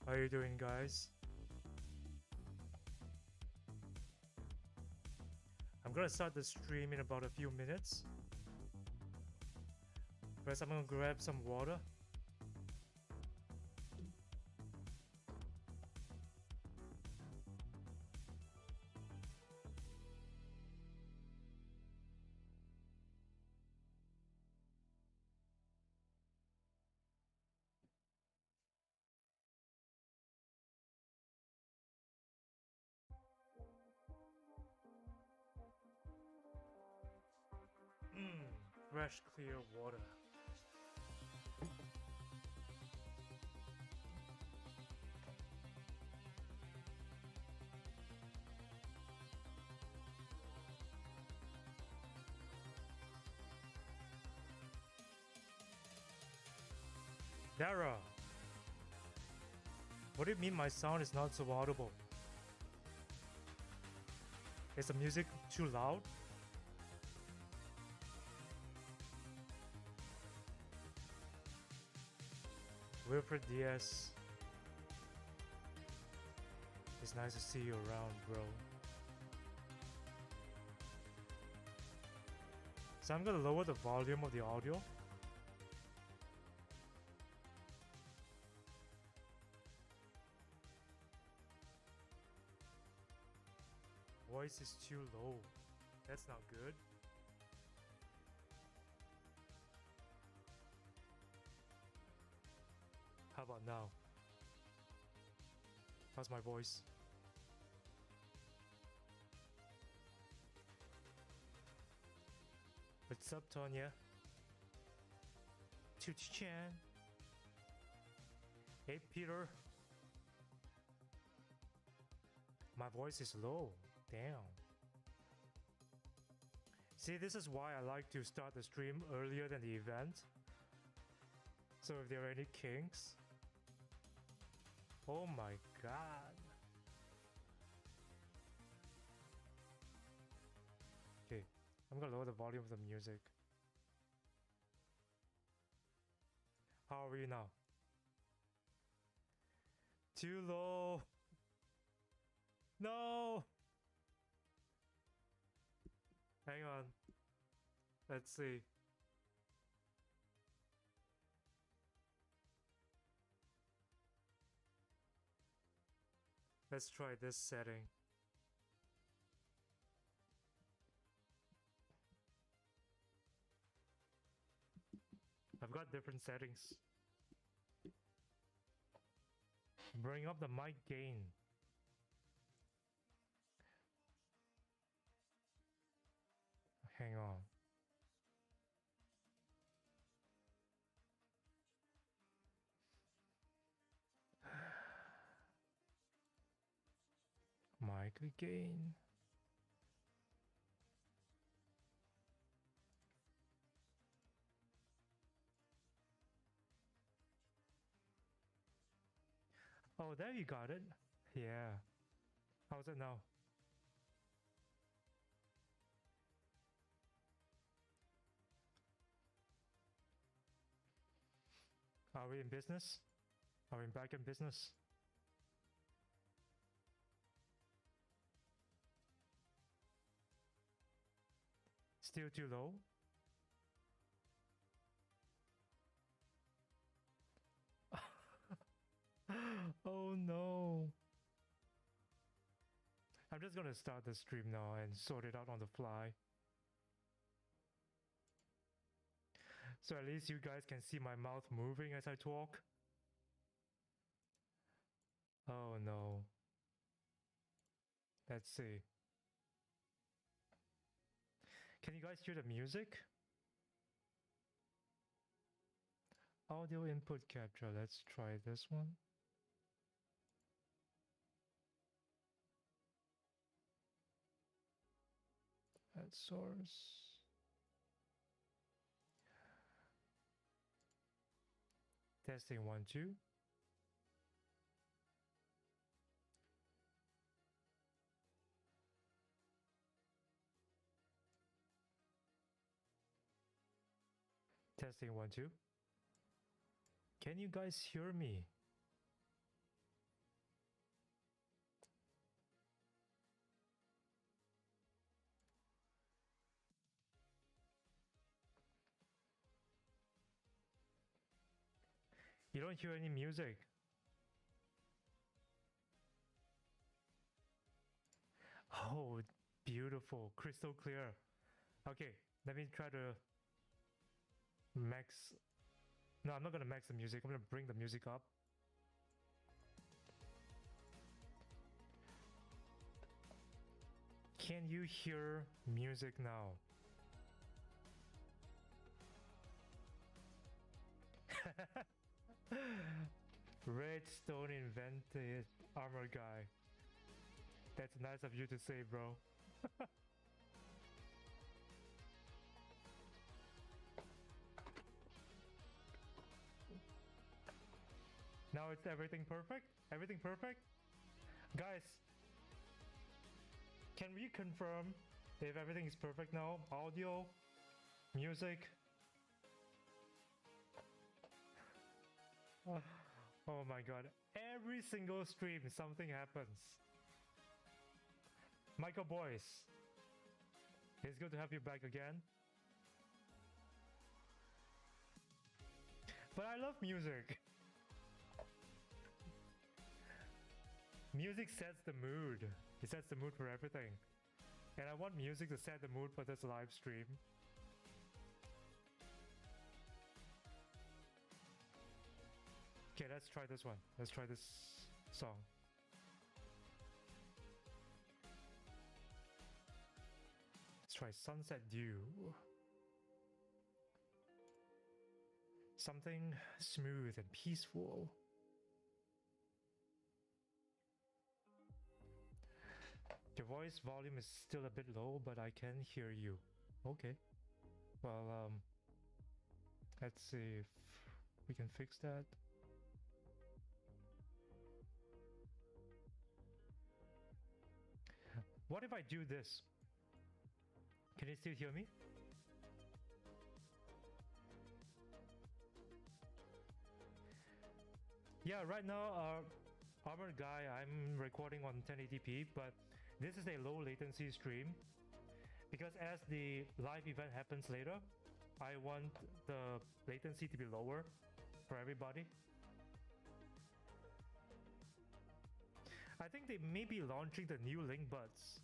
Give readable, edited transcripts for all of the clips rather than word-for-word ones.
How are you doing, guys? I'm gonna start the stream in about a few minutes. First, I'm gonna grab some water. Fresh, clear water. Dara, what do you mean my sound is not so audible? Is the music too loud? Wilfred Diaz. It's nice to see you around, bro. So I'm gonna lower the volume of the audio. Voice is too low. That's not good. How about now? How's my voice? What's up, Tonya? Tucci-chan. Hey, Peter. My voice is low. Damn. See, this is why I like to start the stream earlier than the event. So if there are any kinks... Oh my god. Okay, I'm gonna lower the volume of the music. How are we now? Too low. No. Hang on. Let's see. Let's try this setting. I've got different settings. Bring up the mic gain. Hang on. Mic gain. Oh, there you got it. Yeah. How's it now? Are we in business? Are we back in business? Still too low? Oh no. I'm just gonna start the stream now and sort it out on the fly. So at least you guys can see my mouth moving as I talk. Oh no. Let's see. Can you guys hear the music? Audio input capture. Let's try this one. Add source. Testing 1, 2. Testing 1, 2. Can you guys hear me? You don't hear any music. Oh, beautiful, crystal clear. Okay, let me try to max. No, I'm not gonna max the music. I'm gonna bring the music up. Can you hear music now? Redstone invented armor guy. That's nice of you to say, bro. Now it's everything perfect? Everything perfect? Guys, can we confirm if everything is perfect now? Audio, music. Oh my god. Every single stream something happens. Michael Boyce, it's good to have you back again. But I love music. Music sets the mood. It sets the mood for everything. And I want music to set the mood for this live stream. Okay, let's try this one. Let's try this song. Let's try Sunset Dew. Something smooth and peaceful. Your voice volume is still a bit low, but I can hear you. Okay. Well, let's see if we can fix that. What if I do this? Can you still hear me? Yeah, right now, Armored Guy, I'm recording on 1080p, but this is a low latency stream because as the live event happens later, I want the latency to be lower for everybody. I think they may be launching the new Link Buds.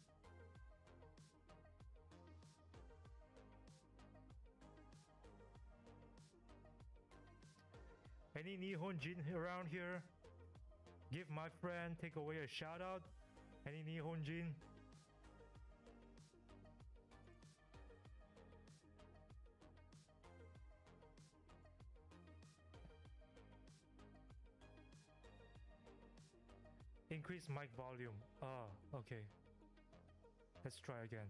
Any Nihon Jin around here? Give my friend take away a shout out. Any Nihon Jin? Increase mic volume. Ah, okay. Let's try again.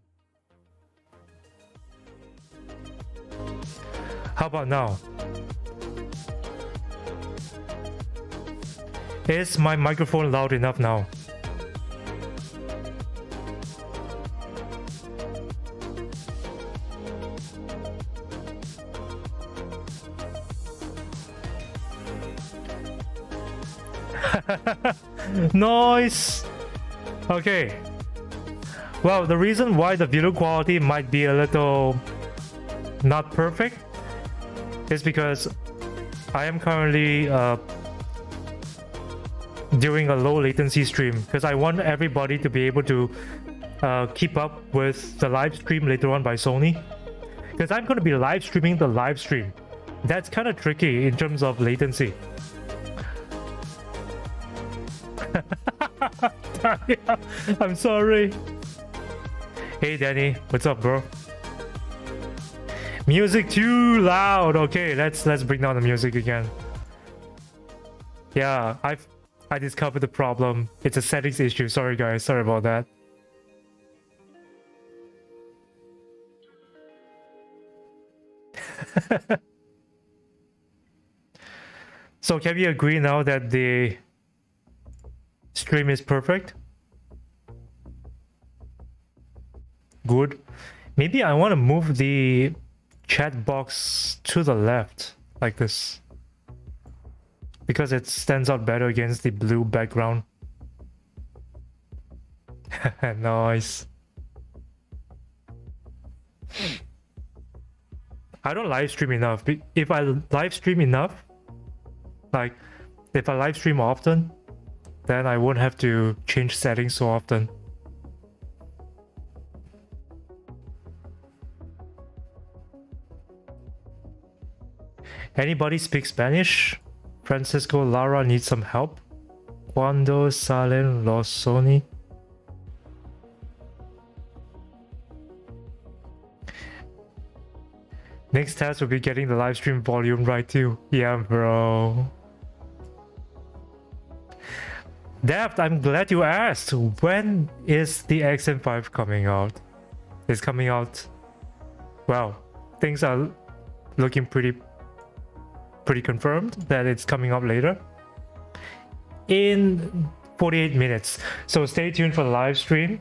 How about now? Is my microphone loud enough now? Nice. Okay. Well, the reason why the video quality might be a little not perfect is because I am currently doing a low latency stream because I want everybody to be able to keep up with the live stream later on by Sony, because I'm going to be live streaming the live stream. That's kind of tricky in terms of latency. I'm sorry. Hey Danny, what's up, bro? Music too loud. Okay, let's bring down the music again. Yeah, I discovered the problem. It's a settings issue. Sorry guys, sorry about that. So can we agree now that the stream is perfect? Good. Maybe I want to move the chat box to the left like this, because it stands out better against the blue background. Nice. I don't live stream enough. If I live stream enough, Like, if I live stream often, then I won't have to change settings so often. Anybody speak Spanish? Francisco Lara needs some help. Cuando salen los Sony? Next test will be getting the live stream volume right too. Yeah, bro. Daft, I'm glad you asked. When is the XM5 coming out? It's coming out. Well, things are looking pretty confirmed that it's coming out later. In 48 minutes. So stay tuned for the live stream.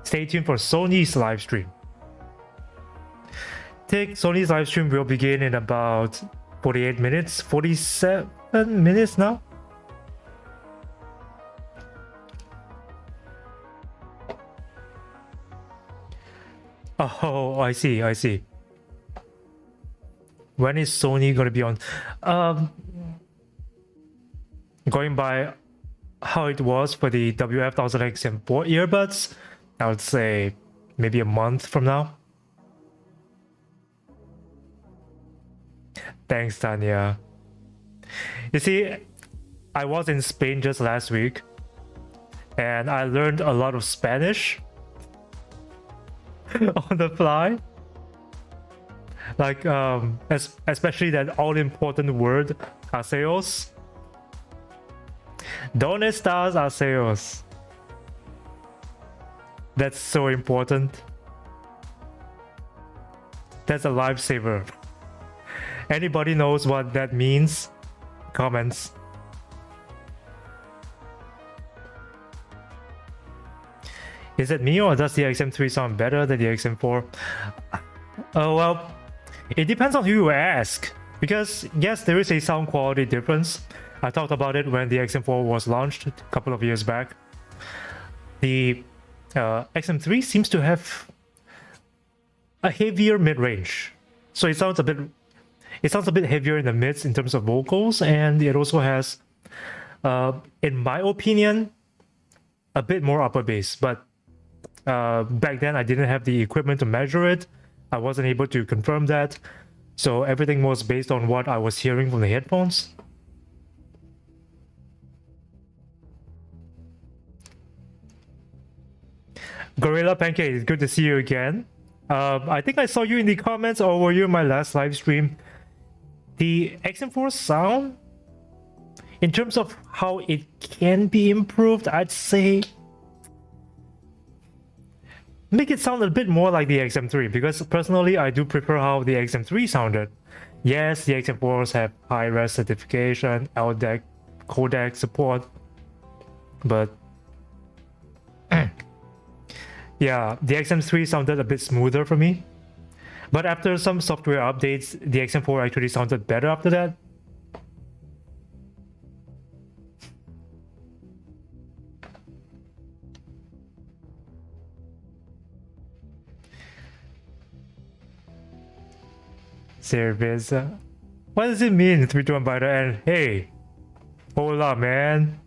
Stay tuned for Sony's live stream. Sony's live stream will begin in about 48 minutes, 47 minutes now. Oh, I see. When is Sony gonna be on? Going by how it was for the WH-1000XM5 earbuds, I would say maybe a month from now. Thanks, Tanya. You see, I was in Spain just last week, and I learned a lot of Spanish on the fly. Like, especially that all-important word, aseos. ¿Dónde estás, aseos? That's so important. That's a lifesaver. Anybody knows what that means? Comments. Is it me, or does the XM3 sound better than the XM4? Oh, well, it depends on who you ask. Because yes, there is a sound quality difference. I talked about it when the XM4 was launched a couple of years back. The XM3 seems to have a heavier mid-range, so it sounds a bit heavier in the mids in terms of vocals, and it also has, in my opinion, a bit more upper bass. But back then I didn't have the equipment to measure it. I wasn't able to confirm that, so everything was based on what I was hearing from the headphones. Gorilla Pancake, it's good to see you again. I think I saw you in the comments, or were you in my last live stream? The XM4 sound, in terms of how it can be improved, I'd say make it sound a bit more like the XM3, because personally I do prefer how the XM3 sounded. Yes, the XM4s have high-res certification, LDAC, codec support, but yeah, the XM3 sounded a bit smoother for me. But after some software updates, the XM4 actually sounded better after that. Cerveza. What does it mean, 321 by the end? Hey, hola, man.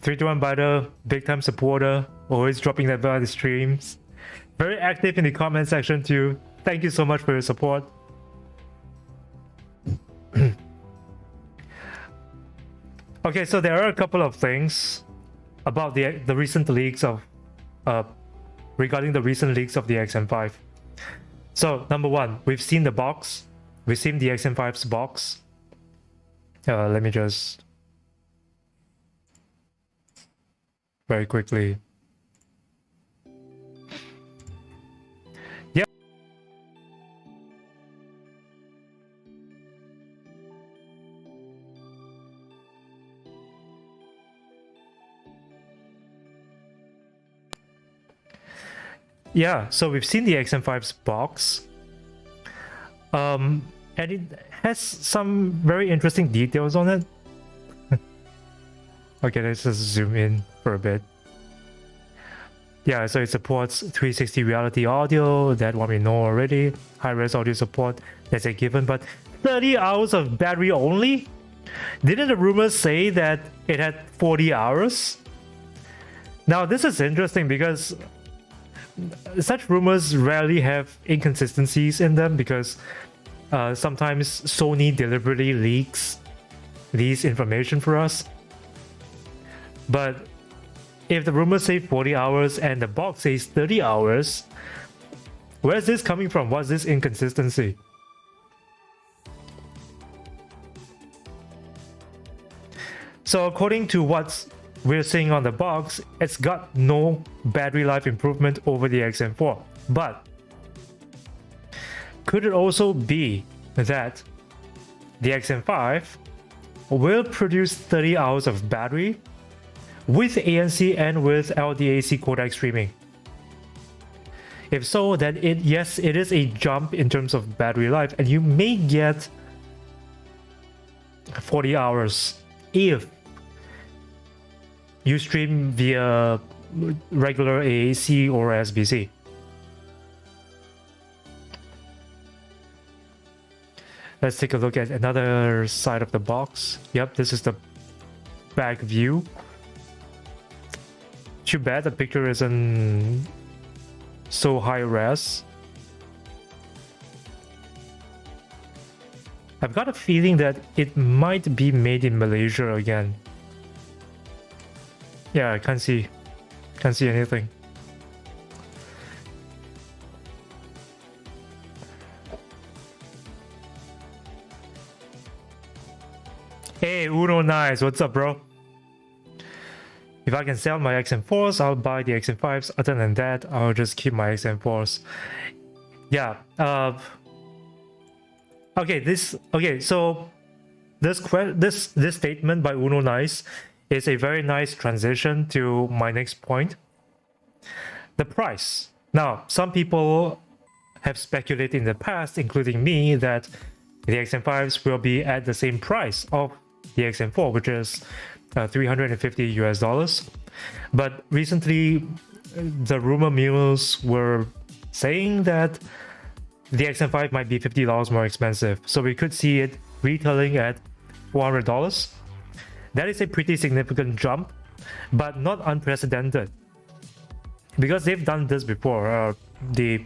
321 by the big time supporter, always dropping that by the streams. Very active in the comment section too. Thank you so much for your support. Okay, so there are a couple of things about the recent leaks of regarding the recent leaks of the XM5. So number one, we've seen the box. We've seen the XM5's box. Let me just very quickly. Yeah. Yeah, so we've seen the XM5's box. And it has some very interesting details on it. Okay, let's just zoom in for a bit. Yeah, so it supports 360 reality audio, that one we know already. High-res audio support, that's a given, but 30 hours of battery only? Didn't the rumors say that it had 40 hours? Now, this is interesting because such rumors rarely have inconsistencies in them, because sometimes Sony deliberately leaks these information for us. But if the rumors say 40 hours and the box says 30 hours, where's this coming from? What's this inconsistency? So according to what we're seeing on the box, it's got no battery life improvement over the XM4. But could it also be that the XM5 will produce 30 hours of battery with ANC and with LDAC codec streaming? If so, then yes, it is a jump in terms of battery life, and you may get 40 hours if you stream via regular AAC or SBC. Let's take a look at another side of the box. Yep, this is the back view. Too bad the picture isn't so high res. I've got a feeling that it might be made in Malaysia again. Yeah, I can't see anything. Hey, Uno Nice, what's up, bro? If I can sell my XM4s, I'll buy the XM5s. Other than that, I'll just keep my XM4s. Yeah. So this statement by Uno Nice is a very nice transition to my next point. The price. Now, some people have speculated in the past, including me, that the XM5s will be at the same price of the XM4, which is $350. But recently, the rumor mills were saying that the XM5 might be $50 more expensive. So we could see it retailing at $400. That is a pretty significant jump, but not unprecedented, because they've done this before. The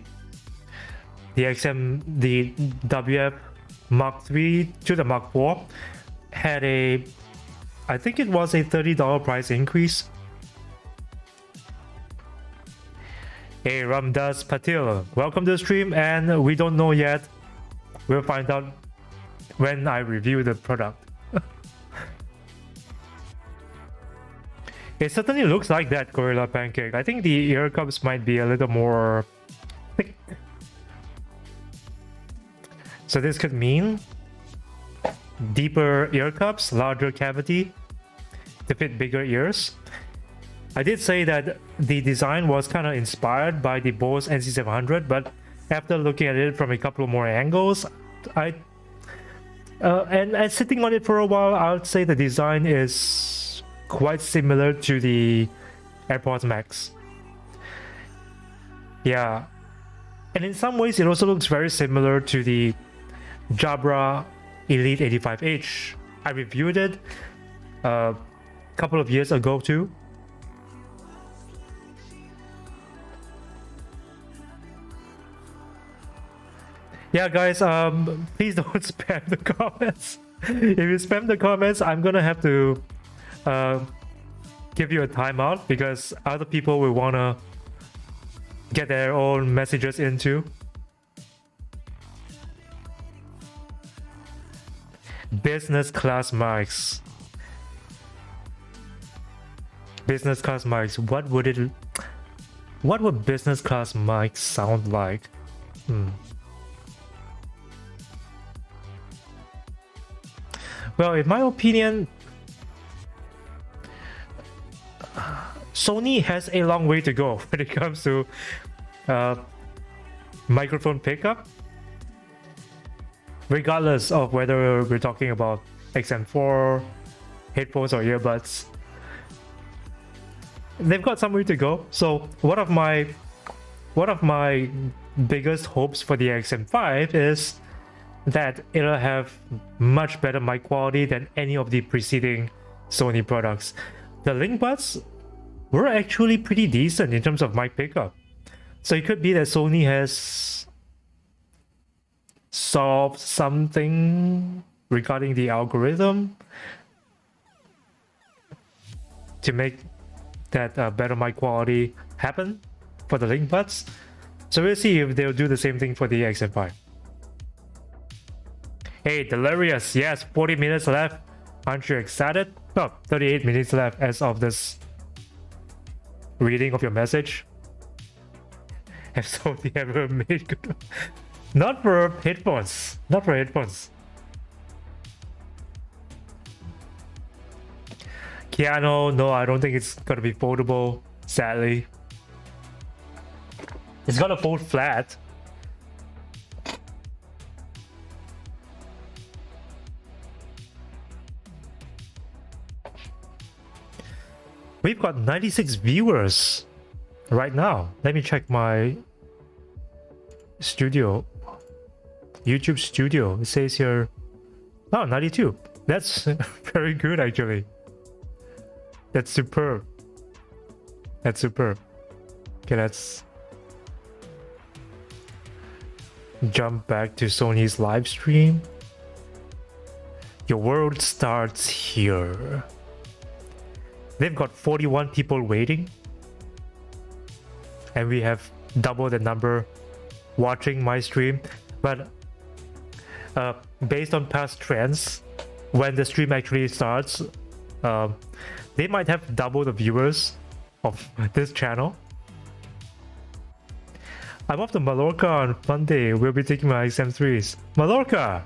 WF Mark III to the Mark IV had I think it was a $30 price increase. Hey, Ramdas Patil, welcome to the stream, and we don't know yet. We'll find out when I review the product. It certainly looks like that, Gorilla Pancake. I think the ear cups might be a little more thick. So this could mean deeper ear cups, larger cavity to fit bigger ears. I did say that the design was kind of inspired by the Bose NC700, but after looking at it from a couple more angles, and sitting on it for a while, I would say the design is quite similar to the AirPods Max. Yeah, and in some ways it also looks very similar to the Jabra Elite 85H. I reviewed it a couple of years ago too. Yeah, guys, please don't spam the comments. If you spam the comments, I'm gonna have to give you a timeout, because other people will wanna get their own messages into. Business class mics. Business class mics. What would business class mics sound like? Well, in my opinion, Sony has a long way to go when it comes to microphone pickup, regardless of whether we're talking about XM4, headphones, or earbuds. they've got some way to go. So one of my biggest hopes for the XM5 is that it'll have much better mic quality than any of the preceding Sony products. The link buds were actually pretty decent in terms of mic pickup. So it could be that Sony has solved something regarding the algorithm to make that better mic quality happen for the link buds. So we'll see if they'll do the same thing for the XM5. Hey, Delirious, yes, 40 minutes left. Aren't you excited? Oh, 38 minutes left as of this reading of your message. Have Sony ever made good? Not for headphones. Not for headphones. Keanu, no, I don't think it's gonna be foldable, sadly. It's gonna fold flat. We've got 96 viewers right now. Let me check my studio. YouTube studio. It says here, oh, 92. That's very good, actually. That's superb. That's superb. Okay, let's jump back to Sony's live stream. Your world starts here. They've got 41 people waiting, and we have double the number watching my stream. But based on past trends, when the stream actually starts, they might have double the viewers of this channel. I'm off to Mallorca on Monday. We'll be taking my XM3s. Mallorca!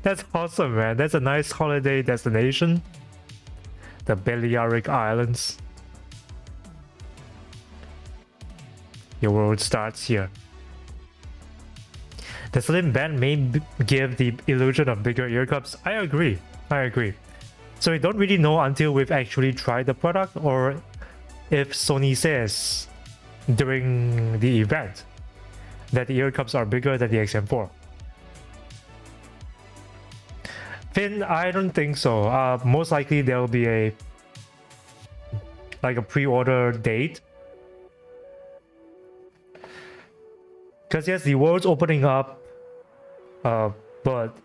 That's awesome, man. That's a nice holiday destination. The Balearic Islands. Your world starts here. The slim band may give the illusion of bigger ear cups. I agree. I agree. So we don't really know until we've actually tried the product, or if Sony says during the event that the ear cups are bigger than the XM4. Finn, I don't think so. Most likely there will be a pre-order date. Because yes, the world's opening up, but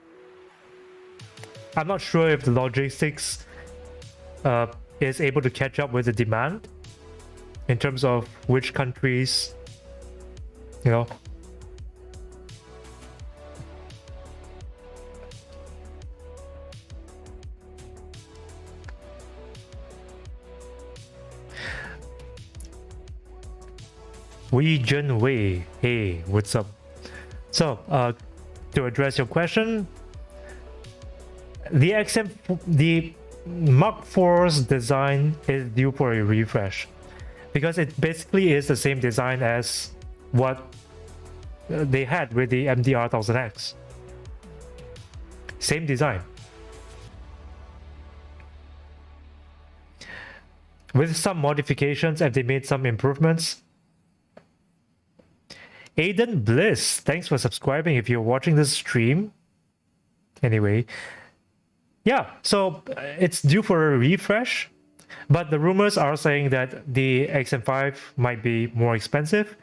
I'm not sure if the logistics is able to catch up with the demand in terms of which countries, you know. Wei Jun Wei, hey, what's up? So, to address your question, the Mark IV's design is due for a refresh because it basically is the same design as what they had with the MDR-1000X. Same design. With some modifications, and they made some improvements. Aiden Bliss, thanks for subscribing if you're watching this stream. Anyway, yeah, so it's due for a refresh, but the rumors are saying that the XM5 might be more expensive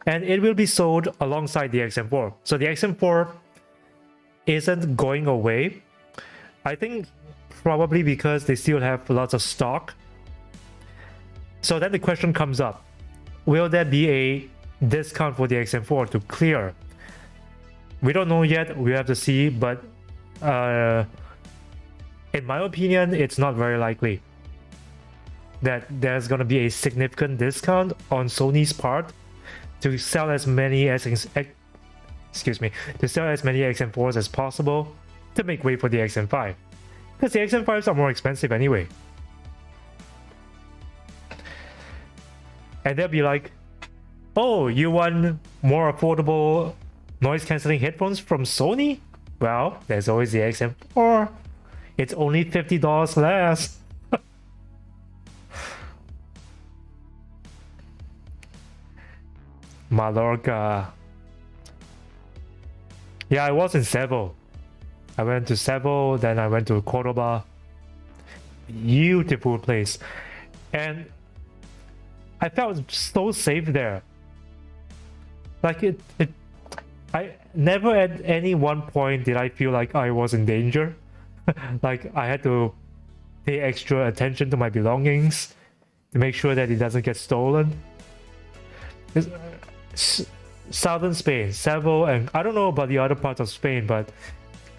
and it will be sold alongside the XM4. So the XM4 isn't going away. I think probably because they still have lots of stock. So then the question comes up, will there be a discount for the XM4 to clear? We don't know yet, we have to see, but in my opinion, it's not very likely that there's going to be a significant discount on Sony's part to sell as many XM4s as possible to make way for the XM5, because the XM5s are more expensive anyway. And they'll be like, oh, you want more affordable noise cancelling headphones from Sony? Well, there's always the XM4. It's only $50 less. Mallorca. Yeah, I was in Cebu. I went to Cebu, then I went to Cordoba. Beautiful place. And I felt so safe there. Like I never at any one point did I feel like I was in danger. Like I had to pay extra attention to my belongings to make sure that it doesn't get stolen. Southern Spain, Cebu, and I don't know about the other parts of Spain, but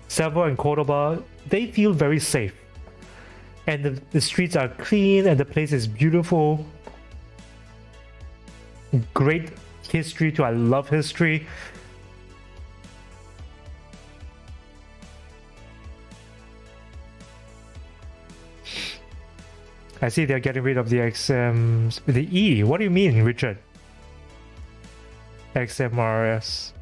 Cebu and Cordoba, they feel very safe. And the streets are clean and the place is beautiful. Great history too. I love history. I see they're getting rid of the the E. What do you mean, Richard? XMRS.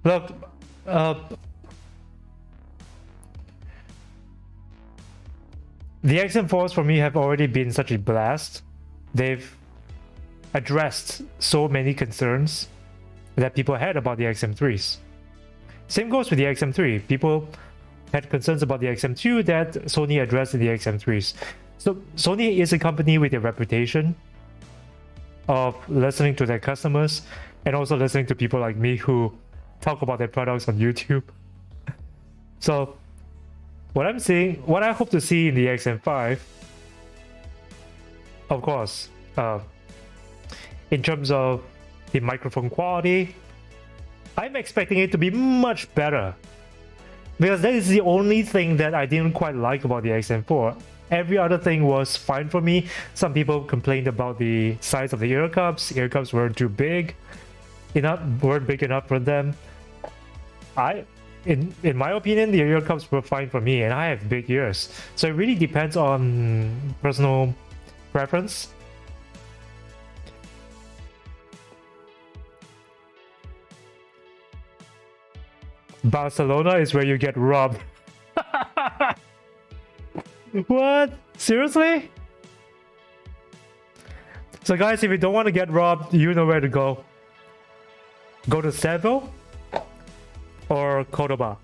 Look, the XM4s for me have already been such a blast. They've addressed so many concerns that people had about the XM3s. Same goes with the XM3. People had concerns about the XM2 that Sony addressed in the XM3s. So Sony is a company with a reputation of listening to their customers and also listening to people like me who talk about their products on YouTube. So what I hope to see in the XM5, of course, in terms of the microphone quality, I'm expecting it to be much better, because that is the only thing that I didn't quite like about the XM4. Every other thing was fine for me. Some people complained about the size of the ear cups. Ear cups weren't too big, weren't big enough for them. In my opinion, the ear cups were fine for me, and I have big ears, so it really depends on personal preference. Barcelona is where you get robbed. What? Seriously? So guys, if you don't want to get robbed, you know where to go. Go to Seville or Cordoba.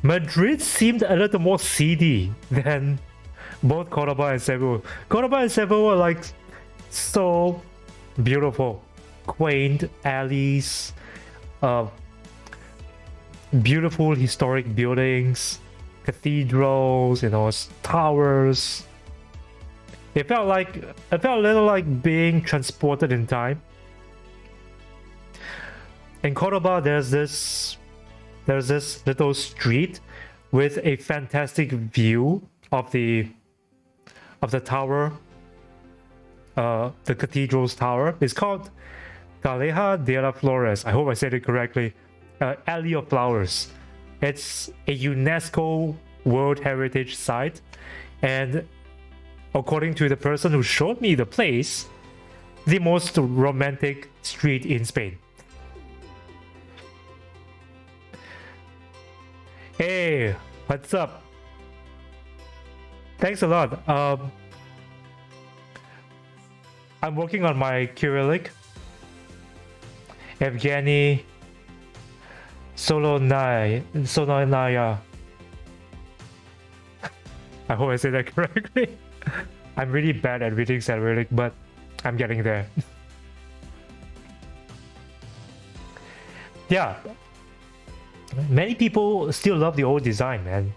Madrid seemed a little more seedy than both Cordoba and Seville. Cordoba and Seville were like so beautiful, quaint alleys, beautiful historic buildings, cathedrals, towers. It felt a little like being transported in time. In Cordoba, there's this little street with a fantastic view of the tower, the cathedral's tower. It's called Calleja de las Flores. I hope I said it correctly. Alley of Flowers. It's a UNESCO World Heritage Site, and according to the person who showed me the place, the most romantic street in Spain. Hey, what's up? Thanks a lot. I'm working on my Cyrillic. Evgeny Solonaya. I hope I said that correctly. I'm really bad at reading Cyrillic, but I'm getting there. Yeah. Many people still love the old design, man.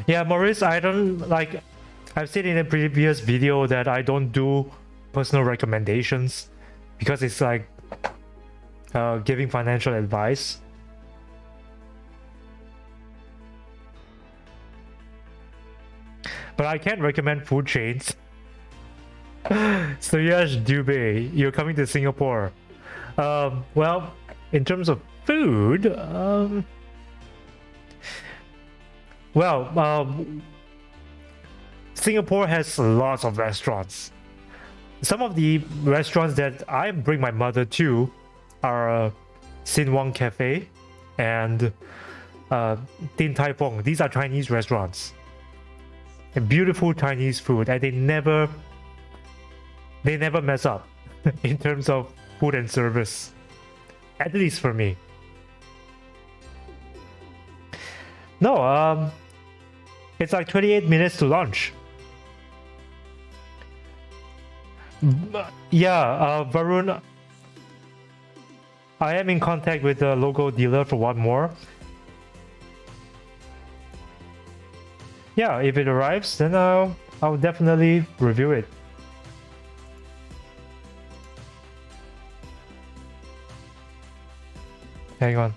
Yeah, Maurice, I don't like. I've said in a previous video that I don't do personal recommendations because it's like giving financial advice. But I can recommend food chains. So yes, Dubé, you're coming to Singapore. Well, in terms of food, Singapore has lots of restaurants. Some of the restaurants that I bring my mother to are Sin Wang Cafe and Din Tai Fung. These are Chinese restaurants. And beautiful Chinese food, and they never mess up in terms of food and service. At least for me. No, it's like 28 minutes to lunch. Yeah, Varun, I am in contact with the local dealer for one more. Yeah, if it arrives, then I'll definitely review it. Hang on.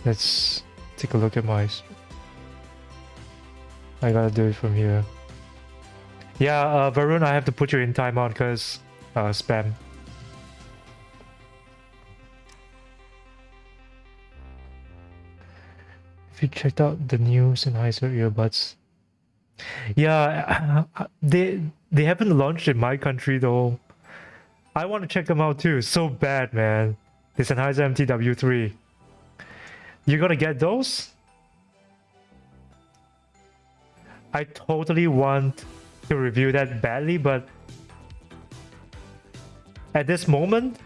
Let's take a look at my... I gotta do it from here. Yeah, Varun, I have to put you in timeout because spam. If you checked out the new Sennheiser earbuds. Yeah, they haven't launched in my country though. I want to check them out too. So bad, man. The Sennheiser MTW3. You gonna get those? I totally want to review that badly, but at this moment,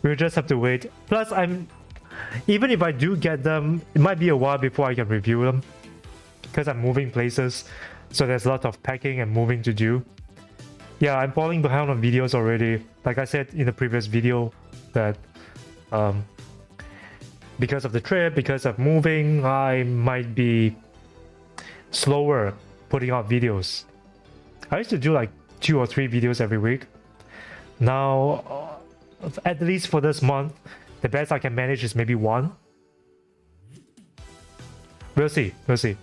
we'll just have to wait. Plus, even if I do get them, it might be a while before I can review them because I'm moving places, so there's a lot of packing and moving to do. Yeah, I'm falling behind on videos already. Like I said in the previous video, that because of the trip, because of moving, I might be slower putting out videos. I used to do like 2 or 3 videos every week. Now, at least for this month, the best I can manage is maybe 1. We'll see. We'll see.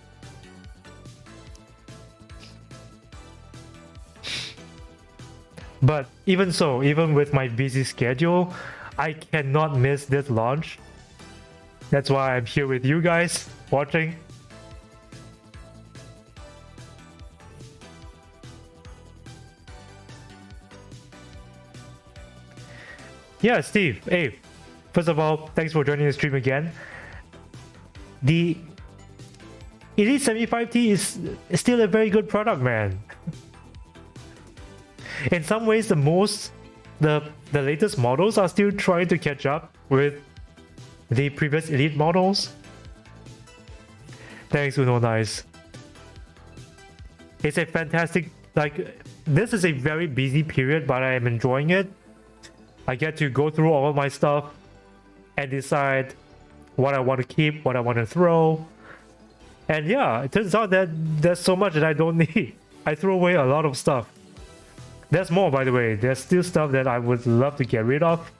But even so, even with my busy schedule, I cannot miss this launch. That's why I'm here with you guys watching. Yeah, Steve. Hey, first of all, thanks for joining the stream again. The Elite 75T is still a very good product, man. In some ways, the latest models are still trying to catch up with the previous Elite models. Thanks, Uno Nice. It's a fantastic, like, this is a very busy period, but I am enjoying it. I get to go through all my stuff and decide what I want to keep, what I want to throw. And yeah, it turns out that there's so much that I don't need. I throw away a lot of stuff. There's more, by the way. There's still stuff that I would love to get rid of.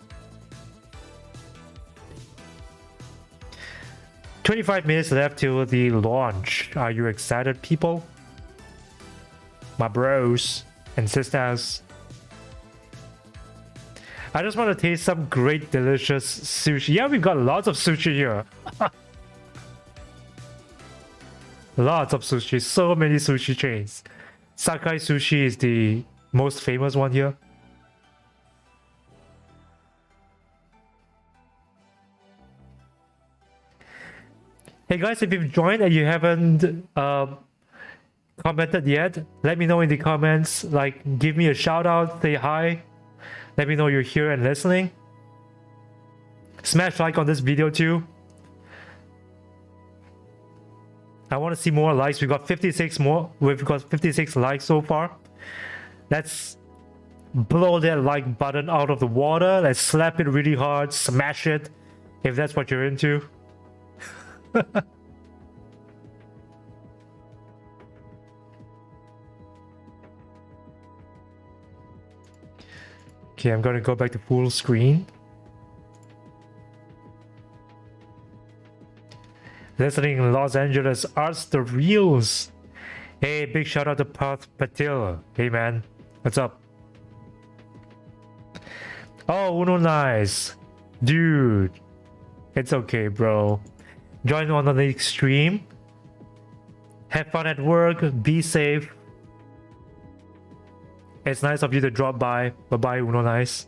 25 minutes left till the launch. Are you excited, people? My bros and sisters. I just want to taste some great, delicious sushi. Yeah, we've got lots of sushi here. Lots of sushi. So many sushi chains. Sakai Sushi is the most famous one here. Hey guys, if you've joined and you haven't commented yet, let me know in the comments. Like, give me a shout out, say hi. Let me know you're here and listening. Smash like on this video too. I want to see more likes. We've got 56 more. We've got 56 likes so far. Let's blow that like button out of the water. Let's slap it really hard. Smash it. If that's what you're into. Okay, I'm gonna go back to full screen. Listening in Los Angeles, Arts the Reels. Hey, big shout out to Path Patil. Hey man, what's up? Oh, Uno Nice. Dude, it's okay, bro. Join on the extreme. Have fun at work. Be safe. It's nice of you to drop by. Bye-bye, Uno Nice.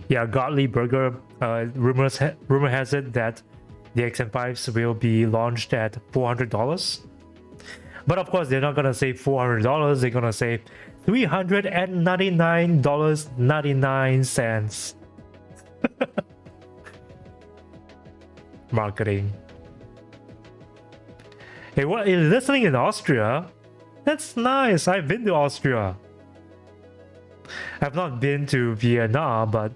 Yeah, Godly Burger. Rumor has it that the XM5s will be launched at $400. But of course, they're not gonna say $400. They're gonna say $399.99. Marketing. Hey, what? You're listening in Austria? That's nice. I've been to Austria. I've not been to Vienna, but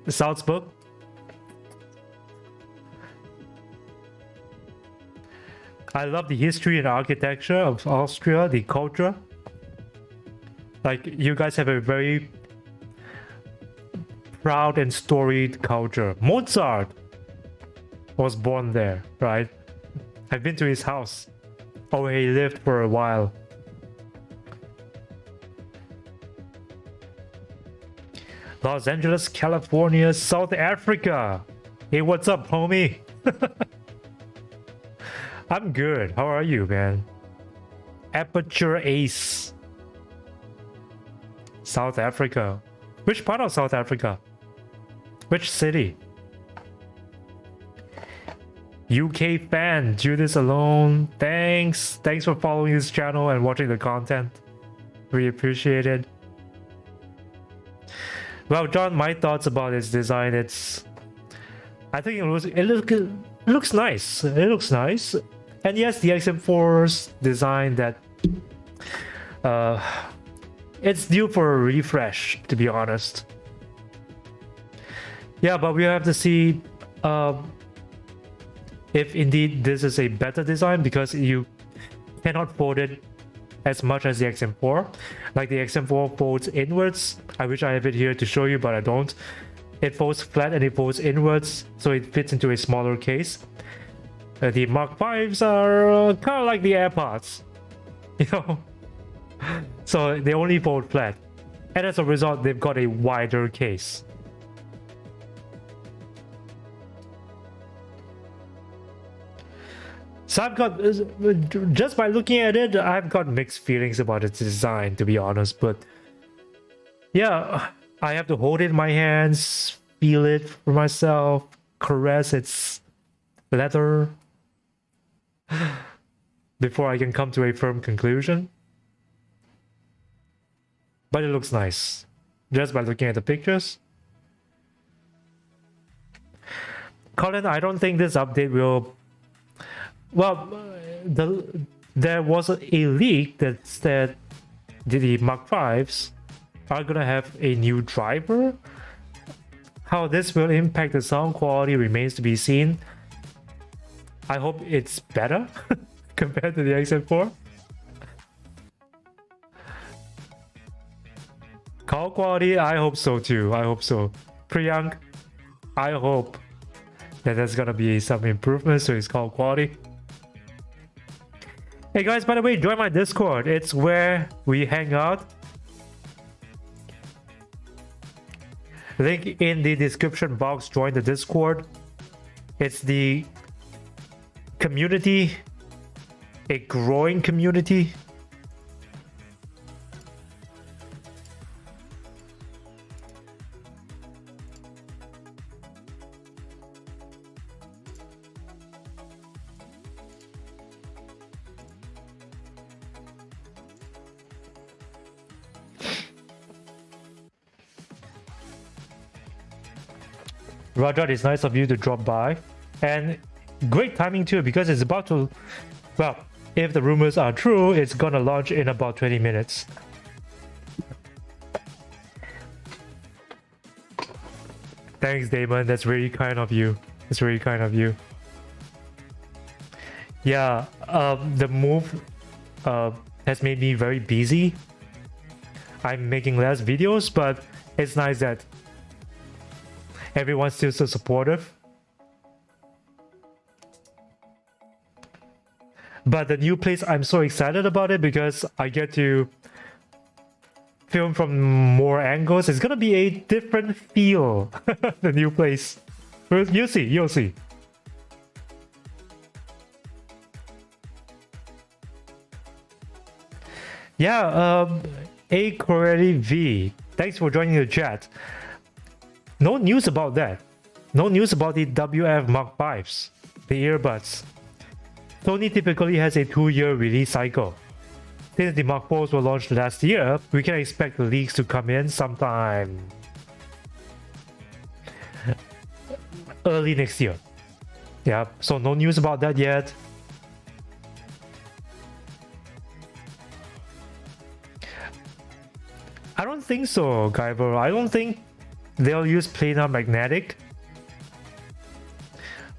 Salzburg. I love the history and architecture of Austria, the culture. Like, you guys have a very proud and storied culture. Mozart was born there, right? I've been to his house. Oh, he lived for a while. Los Angeles, California, South Africa. Hey, what's up, homie? I'm good. How are you, man? Aperture Ace. South Africa. Which part of South Africa? Which city? UK fan, Judas Alone. Thanks. Thanks for following this channel and watching the content. We appreciate it. Well, John, my thoughts about its design, I think it looks nice. It looks nice. And yes, the XM4's design that it's due for a refresh, to be honest. Yeah, but we have to see if indeed this is a better design, because you cannot fold it as much as the XM4. Like, the XM4 folds inwards. I wish I have it here to show you, but I don't. It folds flat and it folds inwards, so it fits into a smaller case. The Mark 5s are kind of like the AirPods, you know? So they only fold flat. And as a result, they've got a wider case. So I've got, just by looking at it, I've got mixed feelings about its design, to be honest. But yeah, I have to hold it in my hands, feel it for myself, caress its leather before I can come to a firm conclusion. But it looks nice, just by looking at the pictures. Colin, I don't think this update will... Well, there was a leak that said the Mark 5s are gonna have a new driver. How this will impact the sound quality remains to be seen. I hope it's better compared to the XM4. Call quality, I hope so too. I hope so. Priyank, I hope that there's gonna be some improvements to its call quality. Hey guys, by the way, join my Discord. It's where we hang out. Link in the description box. Join the Discord. It's the community, a growing community. Rajat, it's nice of you to drop by, and great timing too, because it's about to, well, if the rumors are true, it's gonna launch in about 20 minutes. Thanks, Damon. That's really kind of you. It's really kind of you. Yeah, the move has made me very busy. I'm making less videos, but it's nice that everyone's still so supportive. But the new place, I'm so excited about it because I get to film from more angles. It's gonna be a different feel. The new place. You'll see, you'll see. Yeah, A Corelli V. Thanks for joining the chat. No news about that. No news about the WF Mark 5s, the earbuds. Sony typically has a 2-year release cycle. Since the Mark 4s were launched last year, we can expect the leaks to come in sometime early next year. Yeah, so no news about that yet. I don't think so, Guyver. I don't think they'll use planar magnetic.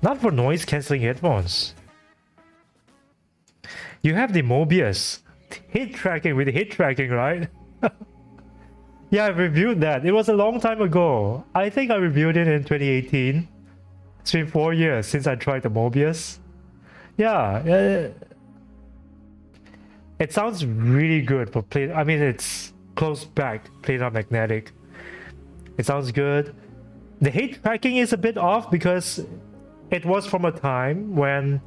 Not for noise cancelling headphones. You have the Mobius. Hit tracking with hit tracking, right? Yeah, I reviewed that. It was a long time ago. I think I reviewed it in 2018. It's been 4 years since I tried the Mobius. Yeah, it sounds really good for play. I mean, it's close back planar magnetic. It sounds good. The hit tracking is a bit off because it was from a time when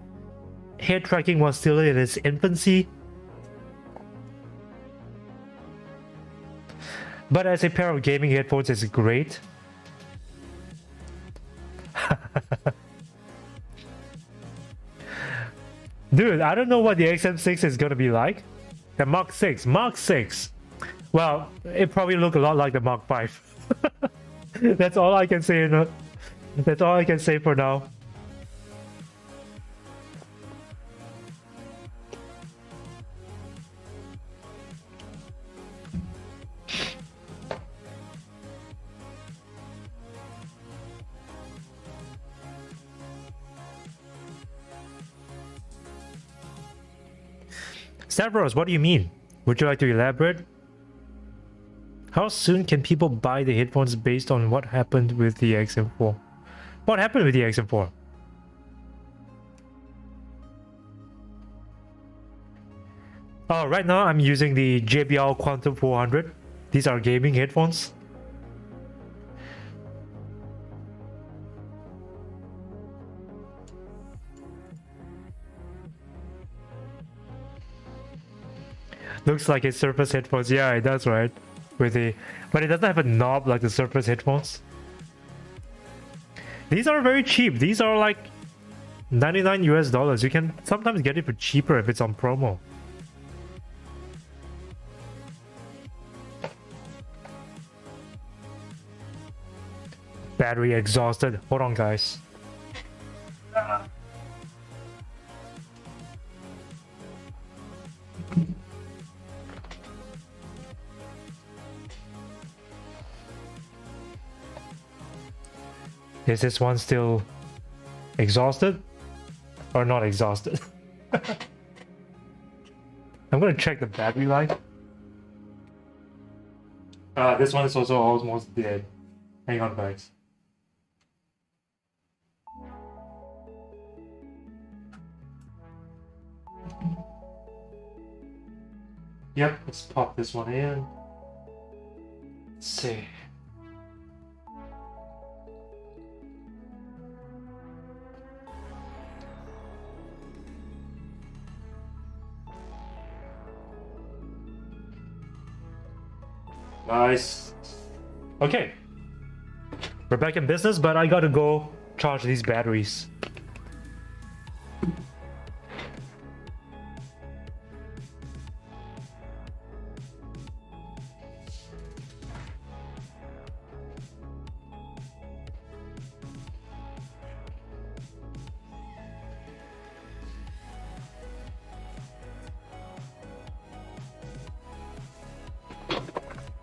hit tracking was still in its infancy. But as a pair of gaming headphones, it's great. Dude, I don't know what the XM6 is gonna be like. The Mark 6. Mark 6. Well, it probably look a lot like the Mark 5. That's all I can say. That's all I can say for now. Stavros, what do you mean? Would you like to elaborate? How soon can people buy the headphones based on what happened with the XM4? What happened with the XM4? Oh, right now I'm using the JBL Quantum 400. These are gaming headphones. Looks like a Surface headphones. Yeah, it does, right? With the, but it doesn't have a knob like the Surface headphones. These are very cheap. These are like $99 US. You can sometimes get it for cheaper if it's on promo. Battery exhausted. Hold on, guys. Is this one still exhausted or not exhausted? I'm gonna check the battery life. This one is also almost dead. Hang on, guys. Yep, let's pop this one in. Let's see. Nice. Okay. We're back in business, but I gotta go charge these batteries.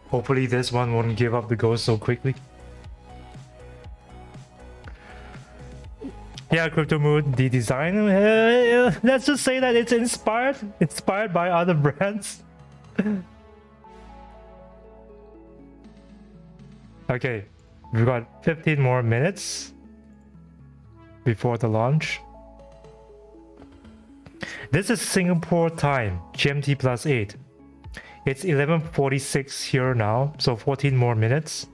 Hopefully this one won't give up the ghost so quickly. Yeah, Crypto Mood, the design, let's just say that it's inspired by other brands. Okay, we've got 15 more minutes before the launch. This is Singapore time, GMT +8. It's 11:46 here now, so 14 more minutes.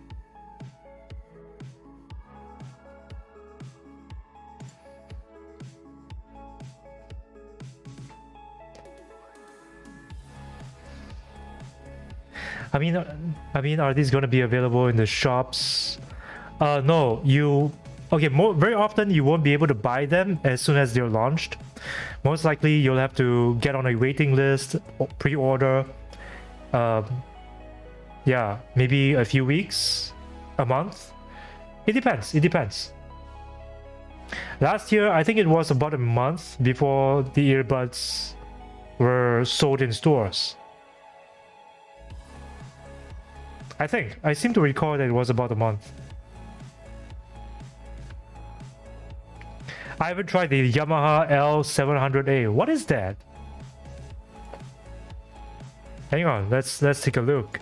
I mean, are these gonna be available in the shops? No, okay. Very often you won't be able to buy them as soon as they're launched. Most likely you'll have to get on a waiting list, pre-order. Yeah, maybe a few weeks, a month. It depends. It depends. Last year, I think it was about a month before the earbuds were sold in stores. I seem to recall that it was about a month. I haven't tried the Yamaha L700A. What is that? Hang on, let's take a look.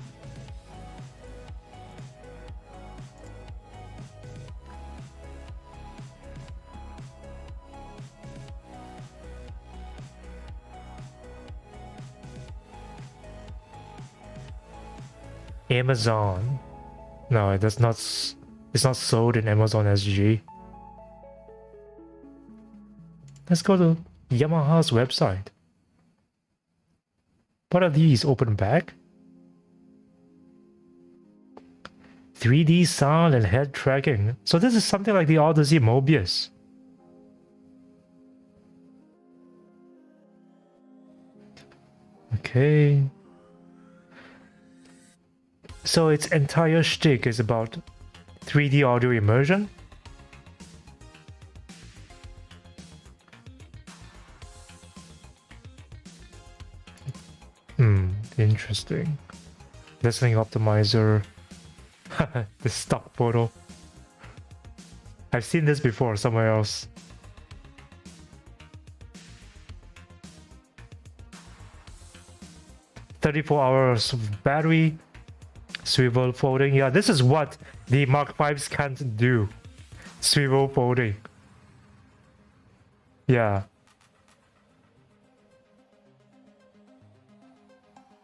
Amazon. No, it does not. It's not sold in Amazon SG. Let's go to Yamaha's website. What are these? Open back? 3D sound and head tracking. So this is something like the Odyssey Mobius. Okay. So its entire shtick is about 3D audio immersion. Interesting. Listening optimizer. The stock photo. I've seen this before somewhere else. "34 hours of battery, swivel folding." Yeah, this is what the Mark 5s can't do. Swivel folding. Yeah.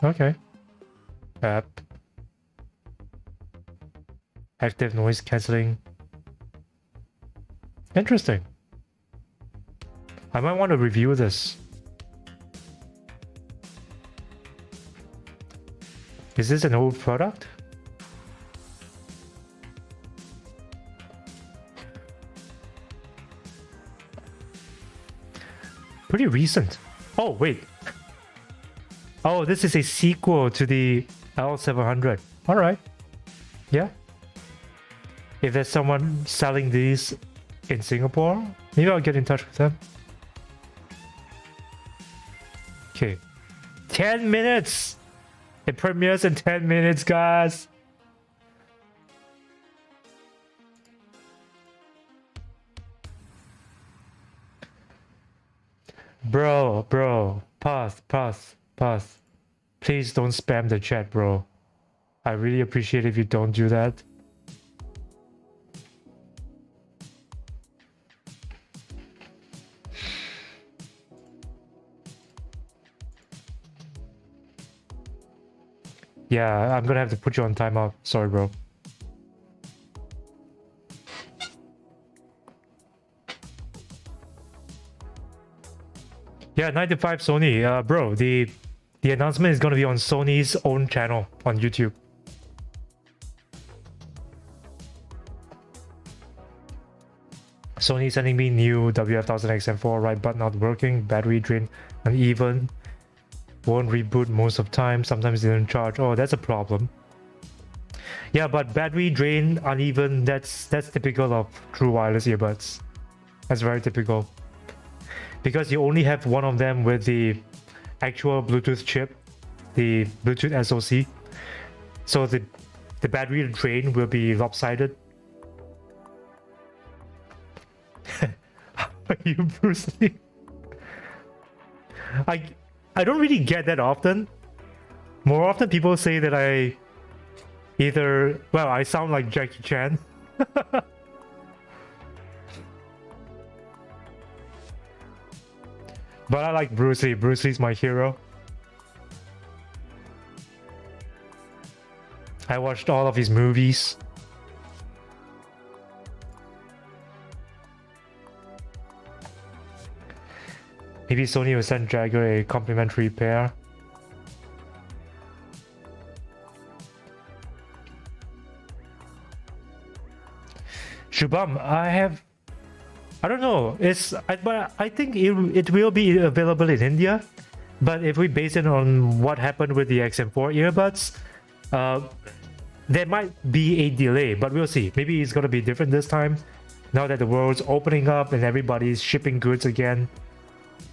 Okay. App. Active noise cancelling. Interesting. I might want to review this. Is this an old product? Pretty recent. Oh, wait. Oh, this is a sequel to the L700. Alright. Yeah. If there's someone selling these in Singapore, maybe I'll get in touch with them. Okay. 10 minutes! It premieres in 10 minutes, guys! Bro. Pause. Please don't spam the chat, bro. I really appreciate if you don't do that. Yeah, I'm gonna have to put you on timeout. Sorry, bro. Yeah, 95 Sony. Bro, the announcement is gonna be on Sony's own channel on YouTube. Sony sending me new WH-1000XM5, right button not working, battery drain uneven, won't reboot most of time, sometimes they don't charge. Oh, that's a problem. Yeah, but battery drain uneven, that's typical of true wireless earbuds. That's very typical. Because you only have one of them with the actual Bluetooth chip, the Bluetooth SoC. So the battery drain will be lopsided. Are you Bruce Lee? I don't really get that often. More often people say that I sound like Jackie Chan. But I like Bruce Lee. Bruce Lee's my hero. I watched all of his movies. Maybe Sony will send Jagger a complimentary pair. Shubham, I don't know. But I think it will be available in India. But if we base it on what happened with the XM4 earbuds, there might be a delay, but we'll see. Maybe it's gonna be different this time. Now that the world's opening up and everybody's shipping goods again,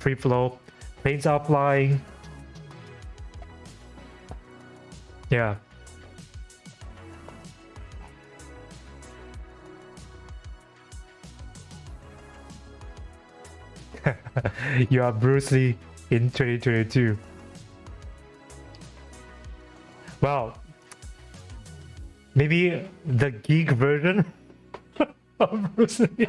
free flow, planes are flying. Yeah. You are Bruce Lee in 2022. Well, maybe the geek version of Bruce Lee.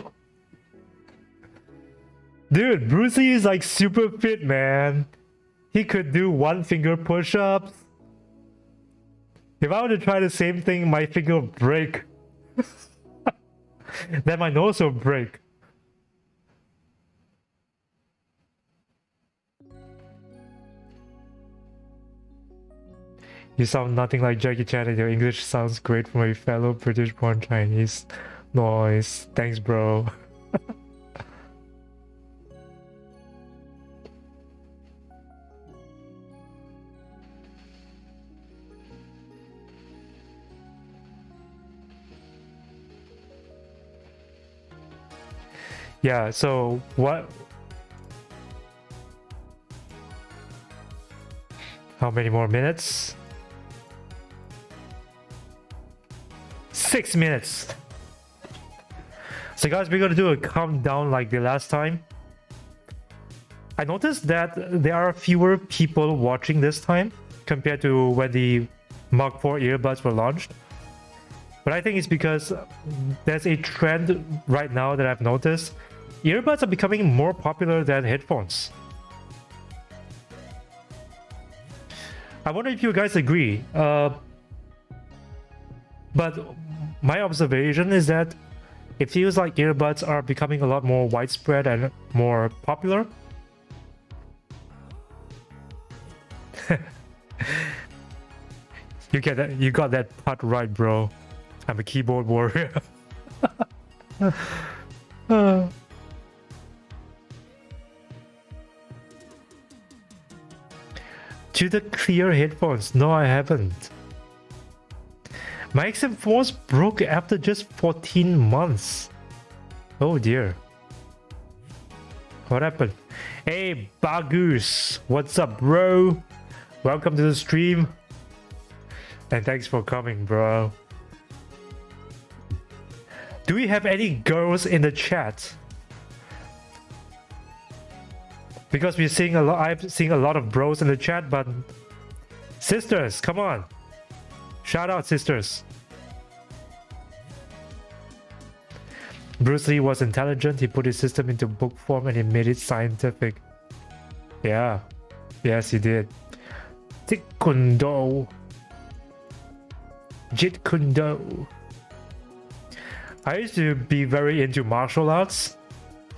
Dude, Bruce Lee is like super fit, man. He could do one finger push-ups. If I were to try the same thing, my finger would break. Then my nose will break. You sound nothing like Jackie Chan and your English sounds great from a fellow British-born Chinese. Nice. Thanks, bro. Yeah, so what? How many more minutes? 6 minutes. So guys, we're gonna do a countdown like the last time. I noticed that there are fewer people watching this time compared to when the Mark IV earbuds were launched. But I think it's because there's a trend right now that I've noticed. Earbuds are becoming more popular than headphones. I wonder if you guys agree. But my observation is that it feels like earbuds are becoming a lot more widespread and more popular. You get that? You got that part right, bro. I'm a keyboard warrior. To the clear headphones. No, I haven't. My XM4s broke after just 14 months. Oh dear. What happened? Hey, Bagus. What's up, bro? Welcome to the stream. And thanks for coming, bro. Do we have any girls in the chat? Because we're seeing a lot, I've seen a lot of bros in the chat, but sisters, come on. Shout out, sisters. Bruce Lee was intelligent. He put his system into book form and he made it scientific. Yeah. Yes, he did. Jeet Kune Do. Jeet Kune Do. I used to be very into martial arts.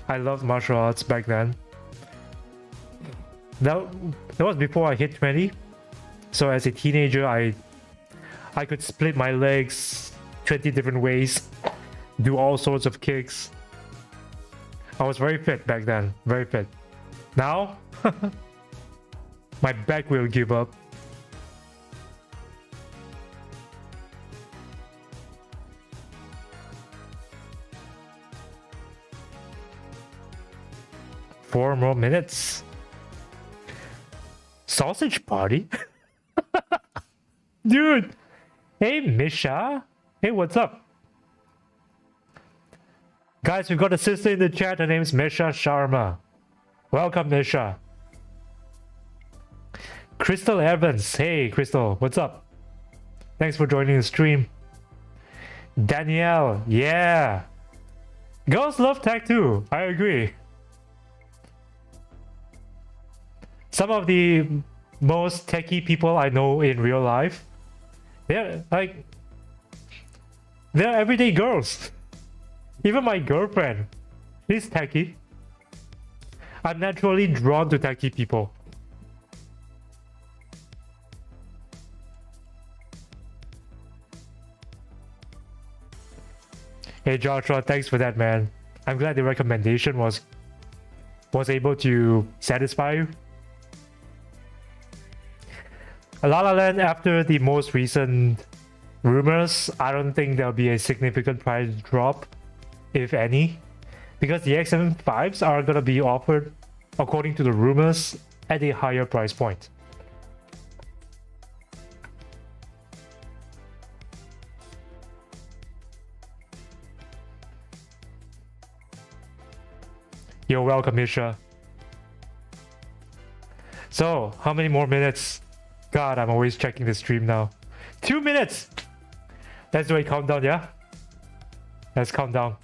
I loved martial arts back then. That was before I hit 20. So as a teenager, I could split my legs 20 different ways, do all sorts of kicks. I was very fit back then, very fit. Now, my back will give up. Four more minutes. Sausage party? Dude! Hey, Misha! Hey, what's up? Guys, we've got a sister in the chat. Her name's Misha Sharma. Welcome, Misha. Crystal Evans. Hey, Crystal. What's up? Thanks for joining the stream. Danielle. Yeah. Girls love tag too. I agree. some of the most techie people I know in real life, they're everyday girls. Even my girlfriend, she's techie. I'm naturally drawn to techie people. Hey Joshua, thanks for that, man. I'm glad the recommendation was able to satisfy you. La La Land, after the most recent rumors, I don't think there'll be a significant price drop, if any, because the XM5s are gonna be offered, according to the rumors, at a higher price point. You're welcome, Isha. So, how many more minutes? God, I'm always checking the stream now. 2 minutes! Let's do a countdown, yeah? Let's count down.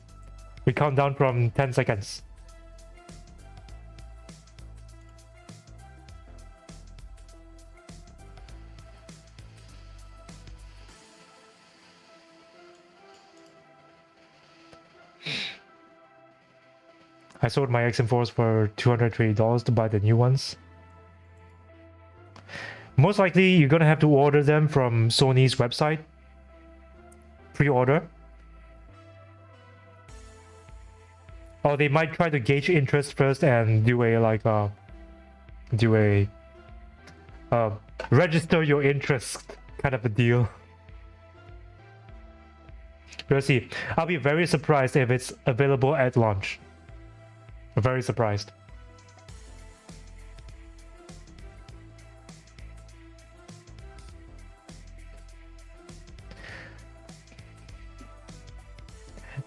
We count down from 10 seconds. I sold my XM4s for $220 to buy the new ones. Most likely, you're gonna have to order them from Sony's website. Pre-order. Or they might try to gauge interest first and do a register your interest kind of a deal. We'll see. I'll be very surprised if it's available at launch. Very surprised.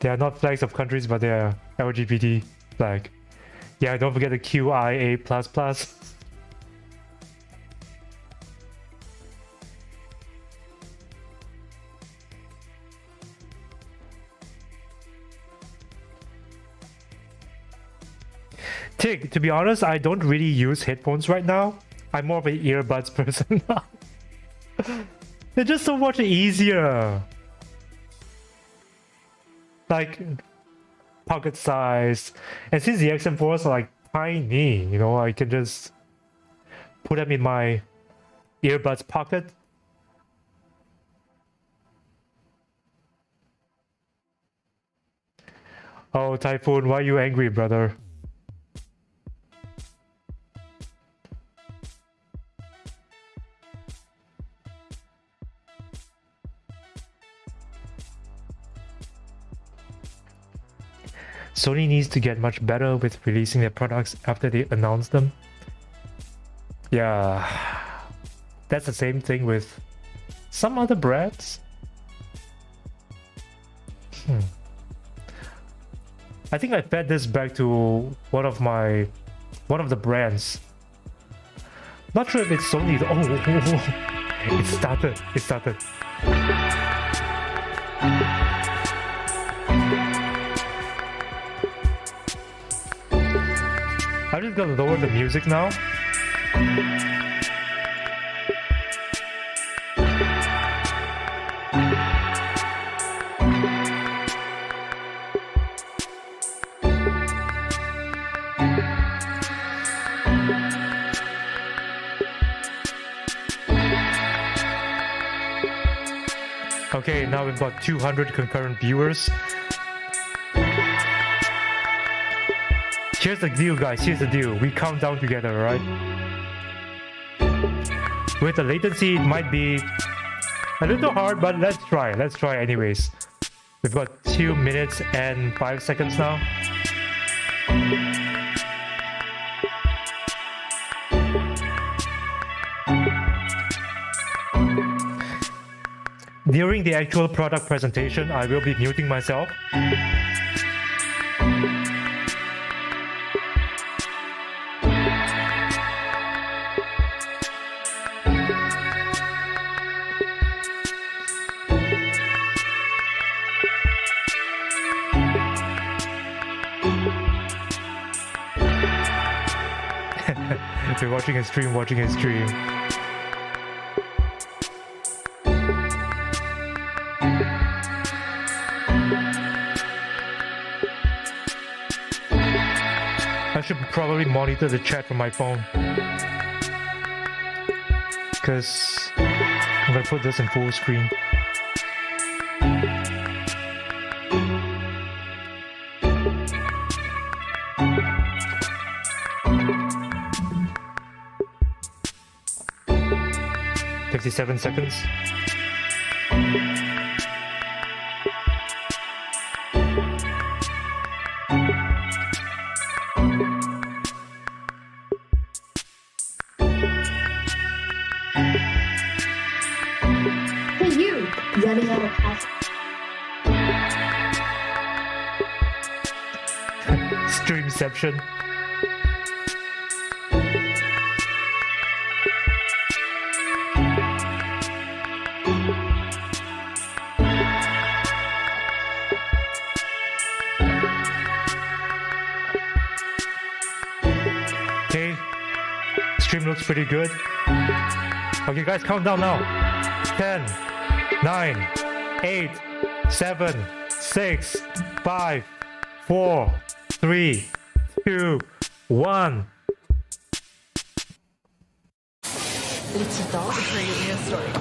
They are not flags of countries, but they are LGBT flag. Yeah, don't forget the QIA++. Tig, to be honest, I don't really use headphones right now. I'm more of an earbuds person now. They're just so much easier. Like, pocket size. And since the XM4s are like tiny, you know, I can just put them in my earbuds pocket. Oh, Typhoon, why are you angry, brother? Sony needs to get much better with releasing their products after they announce them. Yeah, that's the same thing with some other brands. I think I fed this back to one of the brands. Not sure if it's Sony. Oh, it started. It started. I'm just gonna lower the music now. Okay, now we've got 200 concurrent viewers. Here's the deal, guys. Here's the deal. We count down together, right? With the latency, it might be a little hard, but let's try. Let's try anyways. We've got 2 minutes and 5 seconds now. During the actual product presentation, I will be muting myself. Okay, watching his stream, watching his stream. I should probably monitor the chat from my phone. Because I'm gonna put this in full screen. "57 seconds. Hey you! Running out of pasta. Streamception. Okay, stream looks pretty good. Okay guys, count down now. 10, 9, 8, 7, 6, 5, 4, 3, 2, 1. It's a dog creating a story.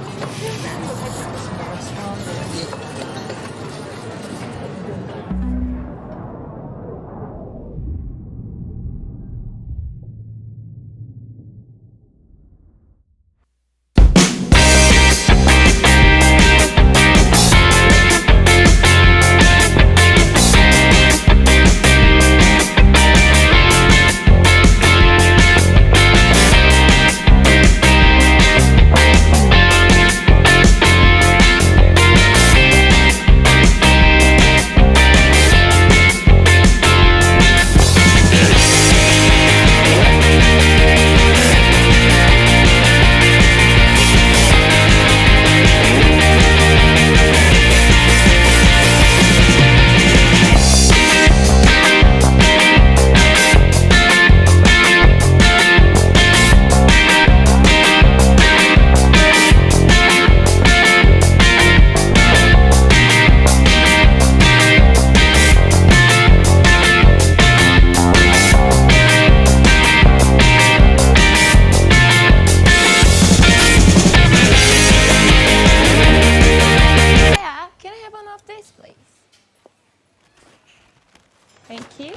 Thank you.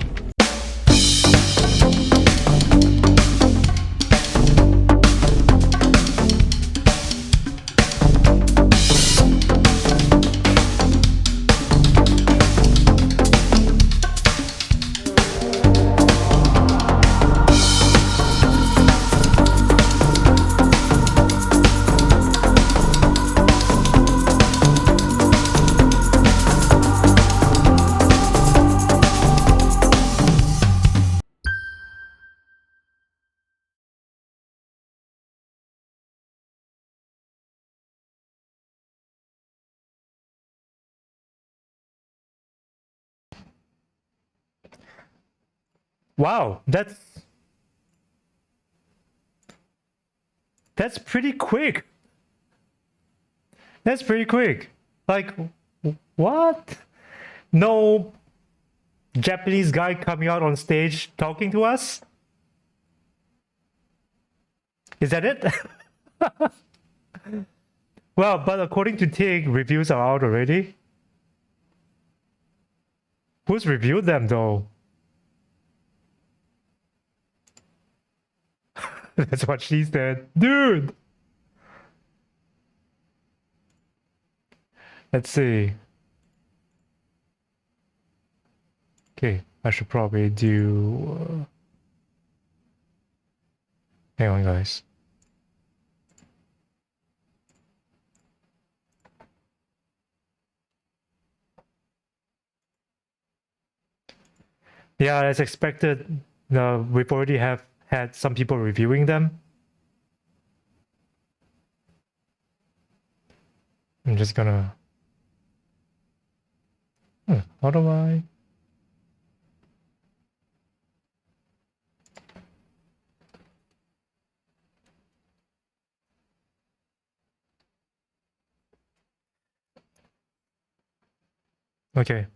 Wow, that's pretty quick. That's pretty quick. Like, what? No Japanese guy coming out on stage talking to us? Is that it? Well, but according to Tig, reviews are out already. Who's reviewed them though? That's what she said. Dude! Let's see. Okay, I should probably do... Hang on, guys. Yeah, as expected, we've already had some people reviewing them. I'm just gonna... how do I... Okay,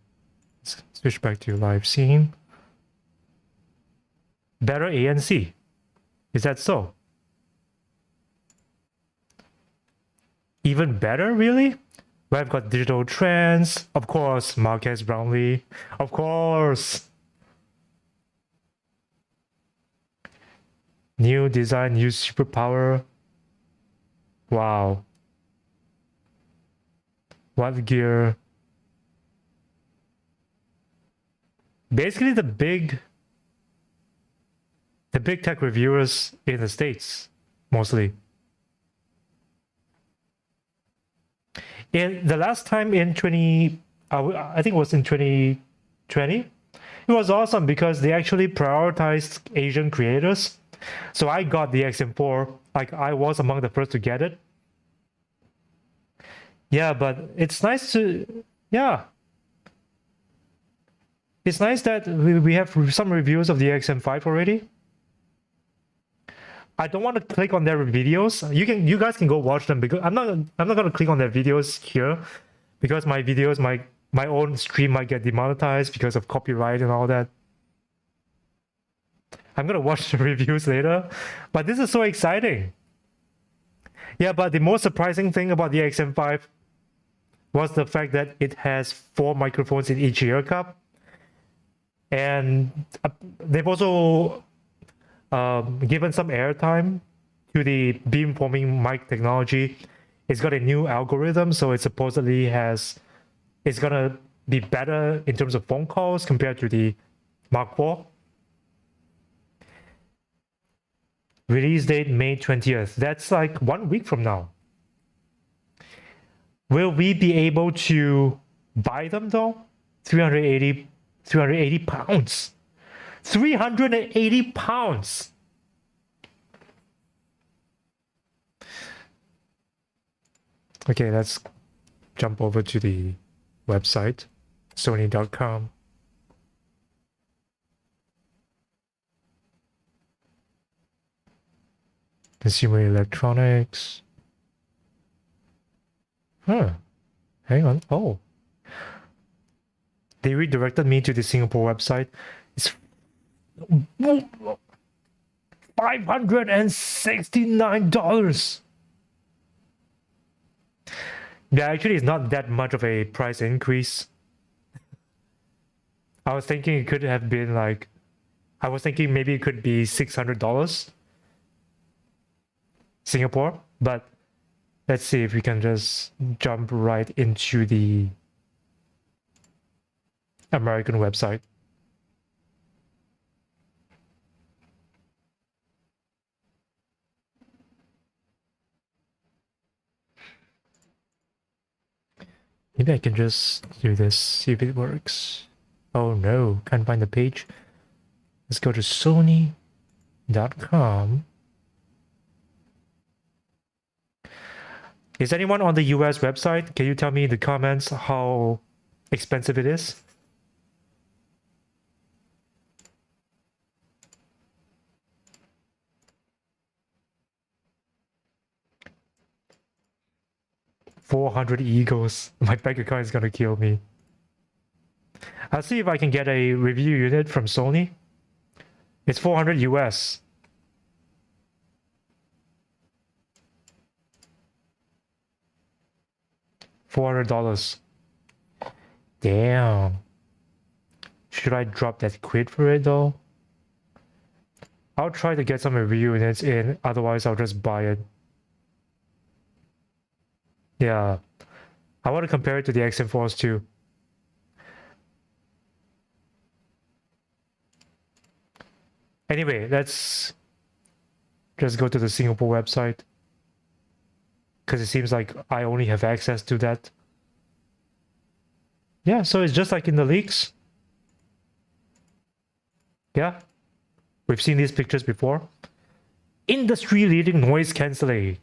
let's switch back to live scene. Better ANC. Is that so? Even better, really? We've got digital trends, of course, Marquez Brownlee, of course. New design, new superpower. Wow. What gear? Basically the big tech reviewers in the States, mostly. In the last time in I think it was in 2020, it was awesome because they actually prioritized Asian creators. So I got the XM4, like I was among the first to get it. Yeah, but it's nice to, yeah. It's nice that we have some reviews of the XM5 already. I don't want to click on their videos. You guys can go watch them because I'm not gonna click on their videos here because my videos, my own stream might get demonetized because of copyright and all that. I'm gonna watch the reviews later, but this is so exciting. Yeah, but the most surprising thing about the XM5 was the fact that it has 4 microphones in each ear cup, and they've also given some airtime to the beamforming mic technology. It's got a new algorithm, so it supposedly it's gonna be better in terms of phone calls compared to the Mark IV. Release date May 20th. That's like 1 week from now. Will we be able to buy them though? 380 pounds. 380 pounds. Okay, let's jump over to the website, Sony.com. Consumer electronics. Huh. Hang on. Oh. They redirected me to the Singapore website. It's $569. Yeah, actually, it's not that much of a price increase. I was thinking it could have been like, I was thinking maybe it could be $600 Singapore, but let's see if we can just jump right into the American website. Maybe I can just do this, see if it works. Oh no, can't find the page. Let's go to Sony.com. Is anyone on the US website? Can you tell me in the comments how expensive it is? $400 Eagles. My bank account is gonna kill me. I'll see if I can get a review unit from Sony. It's 400 US. $400. Damn. Should I drop that quid for it though? I'll try to get some review units in, otherwise I'll just buy it. Yeah. I want to compare it to the XM4s too. Anyway, let's just go to the Singapore website, because it seems like I only have access to that. Yeah, so it's just like in the leaks. Yeah, we've seen these pictures before. Industry-leading noise cancelling.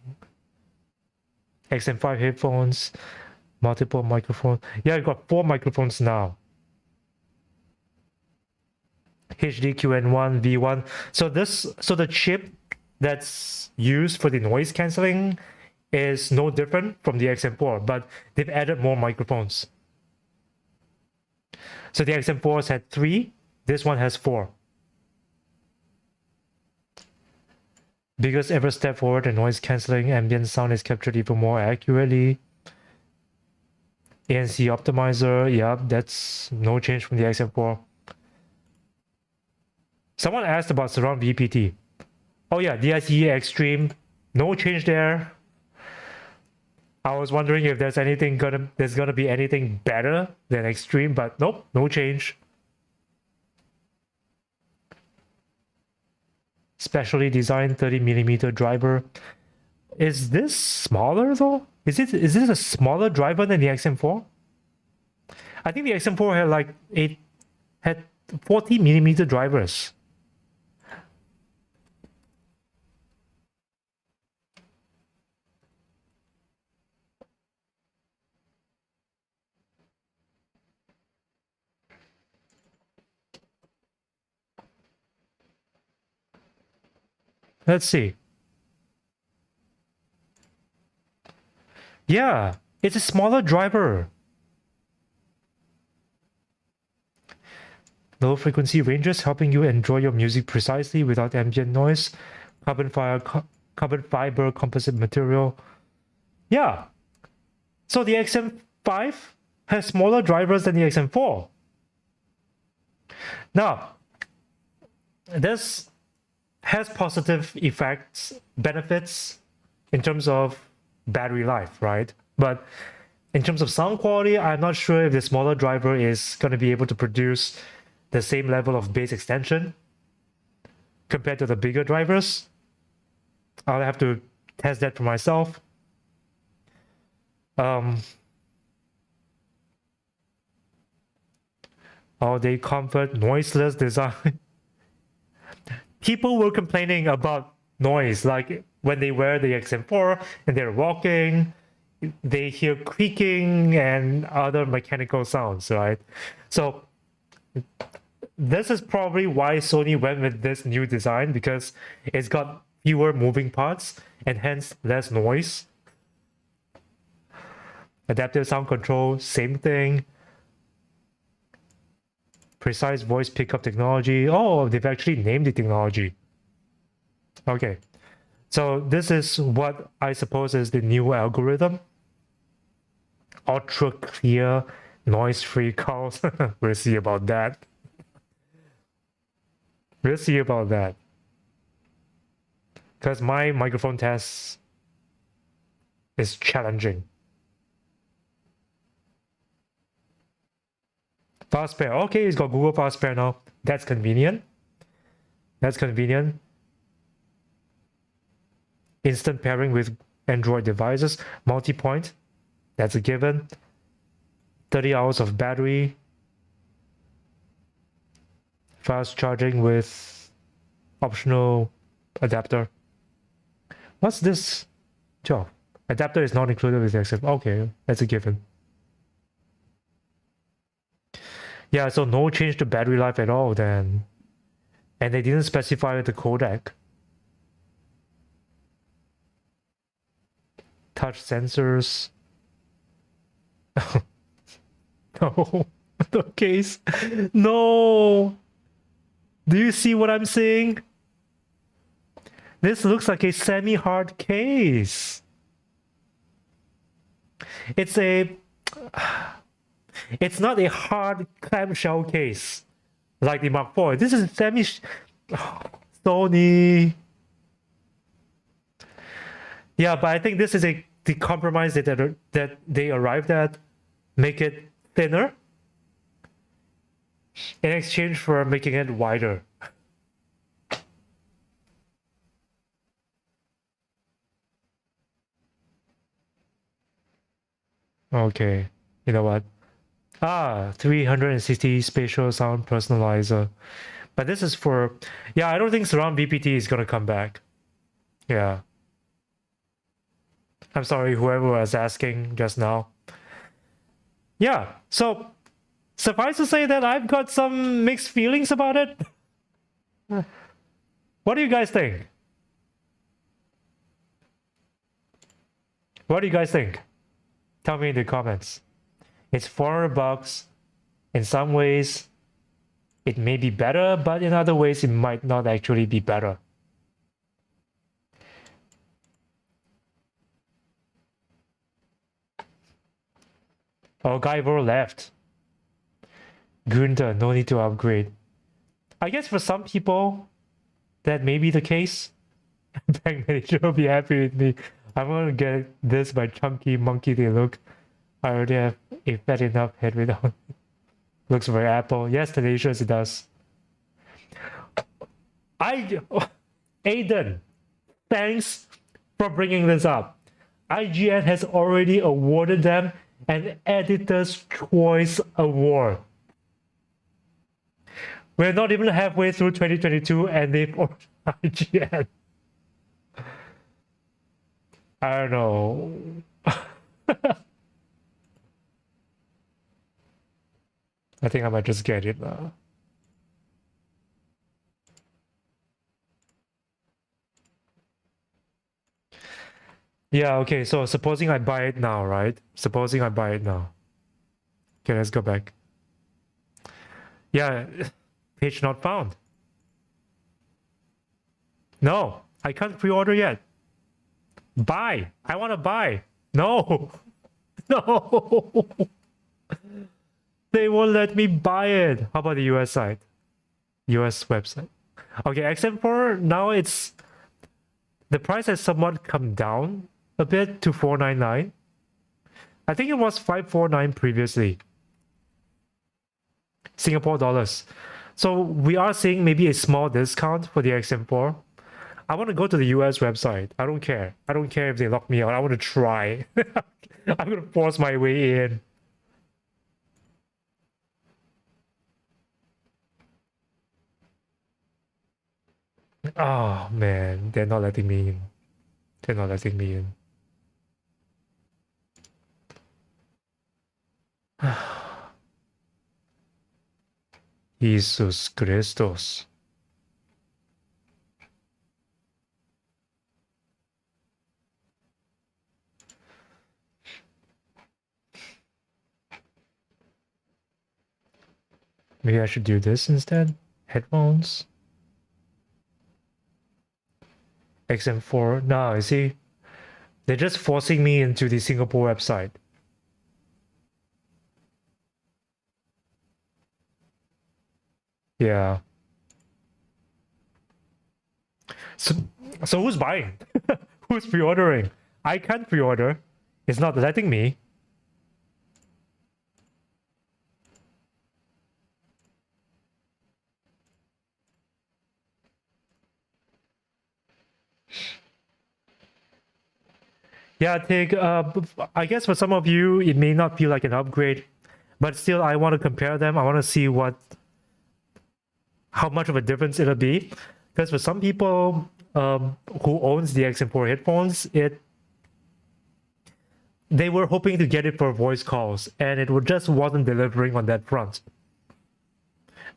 XM5 headphones, multiple microphones. Yeah, I've got 4 microphones now. HDQN1 V1. So the chip that's used for the noise cancelling is no different from the XM4, but they've added more microphones. So the XM4s had 3, this one has 4. Because every step forward, the noise cancelling ambient sound is captured even more accurately. ANC optimizer, yeah, that's no change from the XM4. Someone asked about surround VPT. Oh yeah, DICE Extreme, no change there. I was wondering if there's gonna be anything better than Extreme, but nope, no change. Specially designed 30mm driver. Is this smaller though? Is this a smaller driver than the XM4? I think the XM4 had 40mm drivers. Let's see. Yeah, it's a smaller driver. Low frequency ranges helping you enjoy your music precisely without ambient noise. Carbon fiber composite material. Yeah. So the XM5 has smaller drivers than the XM4. Now, this has positive benefits in terms of battery life, right? But in terms of sound quality, I'm not sure if the smaller driver is going to be able to produce the same level of bass extension compared to the bigger drivers. I'll have to test that for myself. All-day comfort, noiseless design. People were complaining about noise, like when they wear the XM4 and they're walking, they hear creaking and other mechanical sounds, right? So this is probably why Sony went with this new design, because it's got fewer moving parts and hence less noise. Adaptive sound control, same thing. Precise voice pickup technology. Oh, they've actually named the technology. Okay. So this is what I suppose is the new algorithm. Ultra clear, noise-free calls. We'll see about that. We'll see about that. Because my microphone test is challenging. Fast pair. Okay, it's got Google Fast Pair now. That's convenient. That's convenient. Instant pairing with Android devices. Multi-point. That's a given. 30 hours of battery. Fast charging with optional adapter. What's this? Joe. Adapter is not included with the XM. Okay, that's a given. Yeah, so no change to battery life at all then. And they didn't specify the codec. Touch sensors. No, the case. No. Do you see what I'm seeing? This looks like a semi-hard case. It's not a hard clamshell case like the Mark IV. This is semi. Sony. Yeah, but I think this is the compromise that they arrived at. Make it thinner in exchange for making it wider. Okay, you know what? 360 spatial sound personalizer. But this is for, yeah, I don't think surround VPT is gonna come back. Yeah. I'm sorry, whoever was asking just now. Yeah, so suffice to say that I've got some mixed feelings about it. What do you guys think? What do you guys think? Tell me in the comments. It's $400. In some ways, it may be better, but in other ways, it might not actually be better. Oh, Guyver left. Gunther, no need to upgrade. I guess for some people, that may be the case. Bank manager will be happy with me. I'm gonna get this by chunky monkey they look. I already have a fat enough head without. Looks very Apple. Yes, tenacious it does. Aiden, thanks for bringing this up. IGN has already awarded them an Editor's Choice Award. We're not even halfway through 2022 and they've ordered IGN. I don't know. I think I might just get it now. Yeah, okay, so supposing I buy it now, right? Supposing I buy it now. Okay, let's go back. Yeah, page not found. No, I can't pre-order yet. Buy. I want to buy. No. No. They won't let me buy it. How about the US side? US website. Okay, XM4, now it's... The price has somewhat come down a bit to $499. I think it was $549 previously. Singapore dollars. So we are seeing maybe a small discount for the XM4. I want to go to the US website. I don't care. I don't care if they lock me out. I want to try. I'm going to force my way in. Oh man, they're not letting me in. They're not letting me in. Jesus Christos. Maybe I should do this instead. Headphones. XM4. No, you see, they're just forcing me into the Singapore website. Yeah. So who's buying? Who's pre-ordering? I can't pre-order. It's not letting me. Yeah, I guess for some of you, it may not feel like an upgrade, but still, I want to compare them. I want to see how much of a difference it'll be. Because for some people who owns the XM4 headphones, they were hoping to get it for voice calls, and it just wasn't delivering on that front.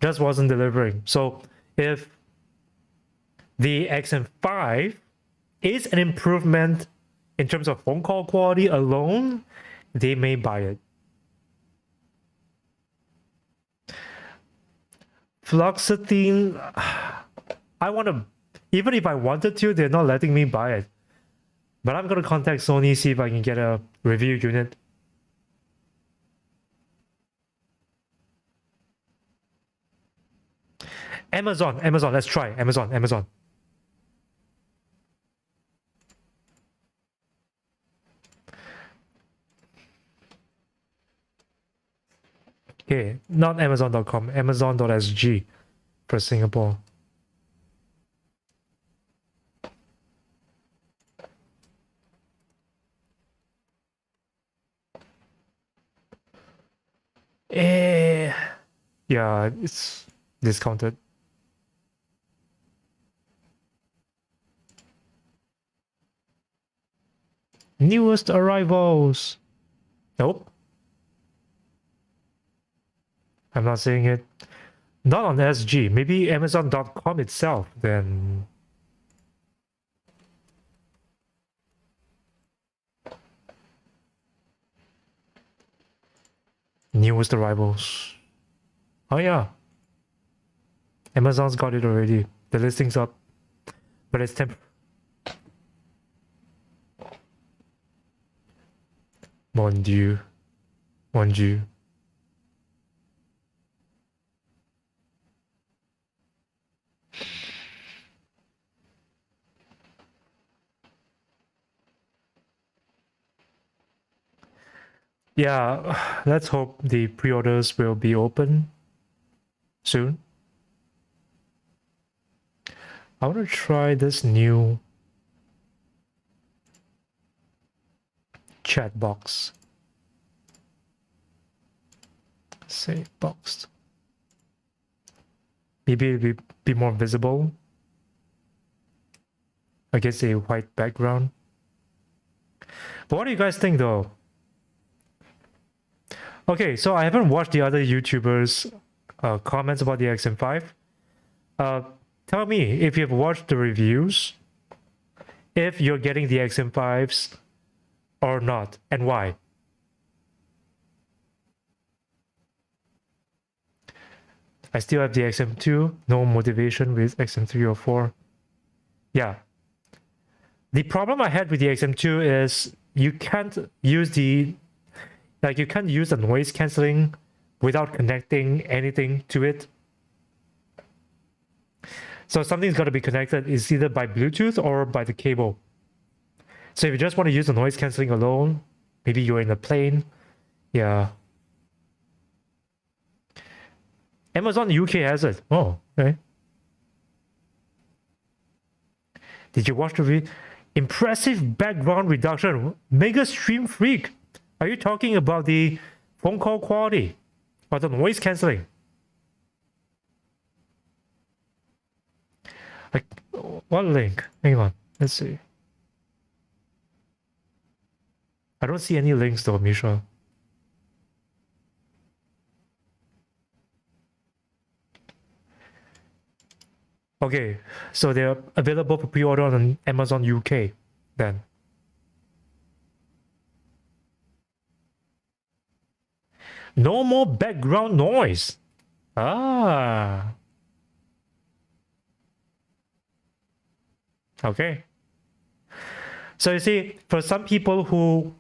Just wasn't delivering. So if the XM5 is an improvement in terms of phone call quality alone, they may buy it. Fluoxetine, even if I wanted to, they're not letting me buy it. But I'm gonna contact Sony, see if I can get a review unit. Amazon, let's try. Amazon. Okay, not Amazon.com, Amazon.sg for Singapore. Yeah, it's discounted. Newest arrivals. Nope. I'm not seeing it. Not on SG. Maybe Amazon.com itself, then. Newest arrivals. Oh yeah. Amazon's got it already. The listing's up. But it's temp. Mon Dieu. Mon Dieu. Yeah, let's hope the pre-orders will be open soon. I want to try this new chat box. Say boxed. Maybe it'll be more visible against a white background. But what do you guys think though? Okay, so I haven't watched the other YouTubers' comments about the XM5. Tell me if you've watched the reviews, if you're getting the XM5s or not, and why. I still have the XM2, no motivation with XM3 or 4. Yeah. The problem I had with the XM2 is you can't use the noise cancelling without connecting anything to it. So something's got to be connected. It's either by Bluetooth or by the cable. So if you just want to use the noise cancelling alone, maybe you're in a plane. Yeah. Amazon UK has it. Oh, okay. Did you watch the video? Impressive background reduction. Mega stream freak. Are you talking about the phone call quality or the noise cancelling? Like, what link? Hang on. Let's see. I don't see any links though, Misha. Okay, so they're available for pre-order on Amazon UK then. No more background noise. Ah. Okay. So you see, for some people who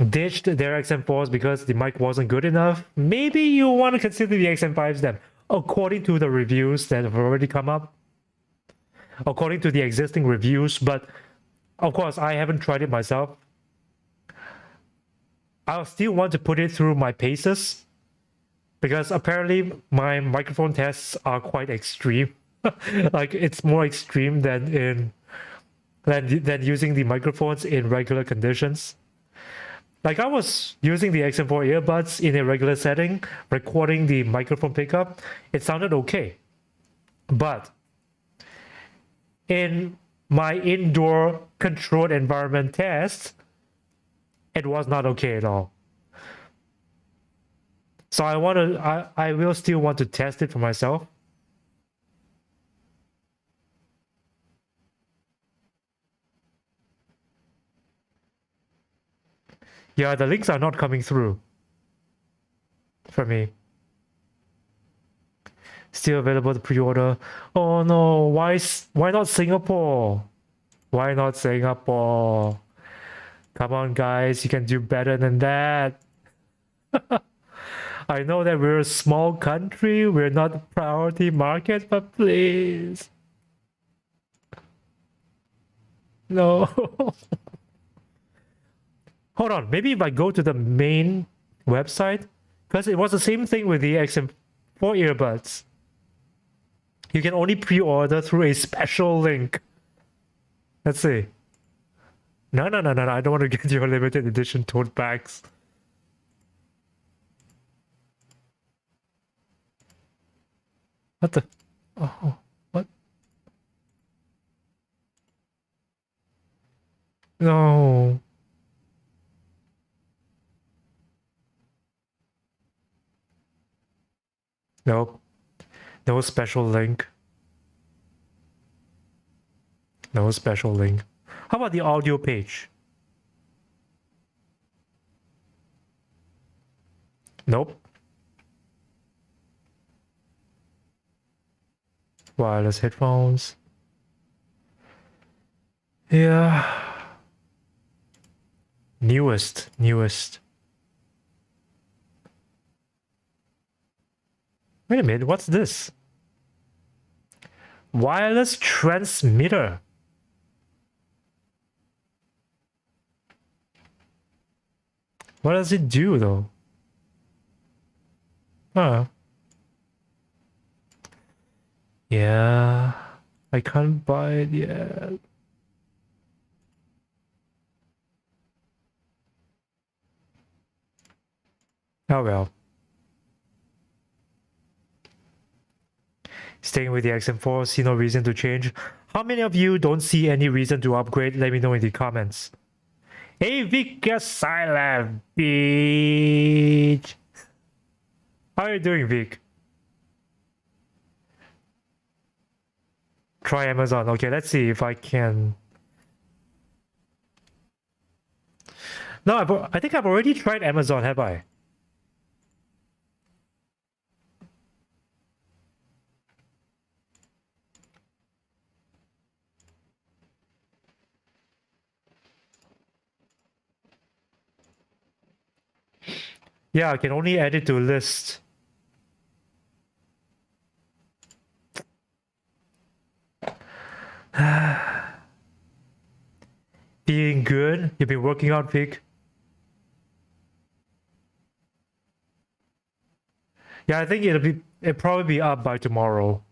ditched their XM4s because the mic wasn't good enough, maybe you want to consider the XM5s then, according to the reviews that have already come up, according to the existing reviews. But of course, I haven't tried it myself. I'll still want to put it through my paces because apparently my microphone tests are quite extreme. Like it's more extreme than using the microphones in regular conditions. Like I was using the XM4 earbuds in a regular setting, recording the microphone pickup. It sounded okay. But in my indoor controlled environment test, it was not okay at all. So I will still want to test it for myself. Yeah, the links are not coming through for me. Still available to pre-order. Oh no, why not Singapore? Why not Singapore? Come on guys, you can do better than that. I know that we're a small country, we're not a priority market, but please. No. Hold on, maybe if I go to the main website, because it was the same thing with the XM4 earbuds. You can only pre-order through a special link. Let's see. No, I don't want to get your limited edition tote bags. What the? Oh, what? No. Nope. No special link. No special link. How about the audio page? Nope. Wireless headphones. Yeah. Newest. Wait a minute, what's this? Wireless transmitter. What does it do though? Huh. Yeah. I can't buy it yet. Oh well. Staying with the XM4, see no reason to change. How many of you don't see any reason to upgrade? Let me know in the comments. Hey Vic Silent Beach. How are you doing, Vic? Try Amazon. Okay, let's see if I can. No, I think I've already tried Amazon, have I? Yeah, I can only add it to a list. Being good? You've been working out, Vic? Yeah, I think it'll probably be up by tomorrow.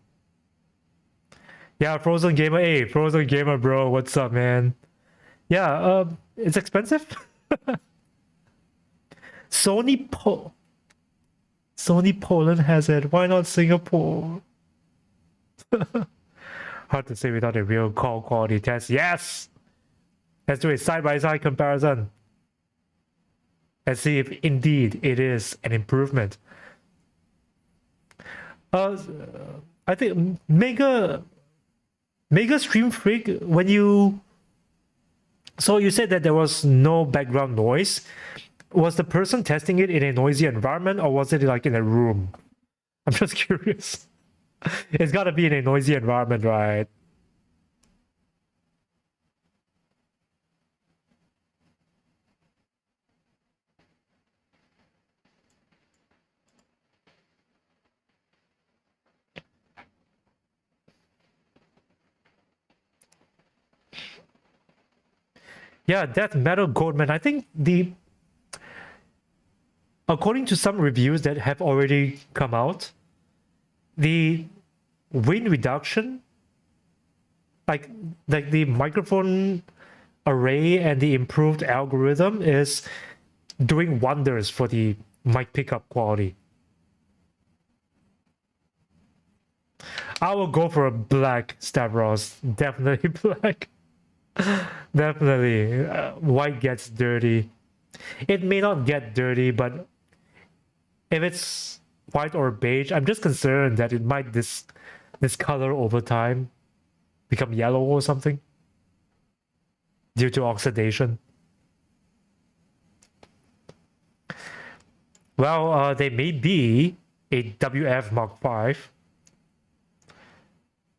Yeah, Frozen Gamer. Hey, Frozen Gamer, bro. What's up, man? Yeah, it's expensive. Sony Poland has it. Why not Singapore? Hard to say without a real call quality test. Yes! Let's do a side-by-side comparison. And see if indeed it is an improvement. I think Mega Stream Freak, when you... So you said that there was no background noise. Was the person testing it in a noisy environment, or was it like in a room? I'm just curious. It's gotta be in a noisy environment, right? Yeah, Death Metal Goldman. I think according to some reviews that have already come out, the wind reduction, like the microphone array and the improved algorithm is doing wonders for the mic pickup quality. I will go for a black, Stavros. Definitely black. Definitely. White gets dirty. It may not get dirty, but if it's white or beige, I'm just concerned that it might discolor over time, become yellow or something due to oxidation. Well, they may be a WF Mark V.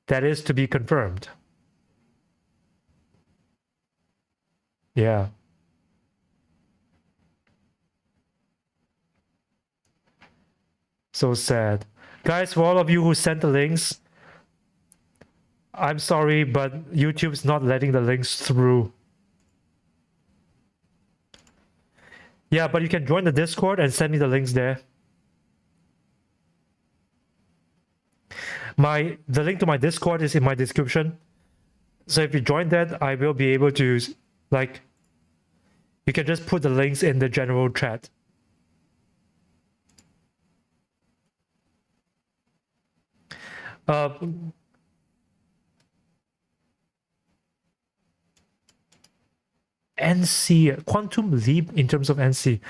That is to be confirmed. Yeah. So sad. Guys, for all of you who sent the links, I'm sorry, but YouTube's not letting the links through. Yeah, but you can join the Discord and send me the links there. The link to my Discord is in my description. So if you join that, I will be able to, like, you can just put the links in the general chat. NC, quantum leap in terms of NC.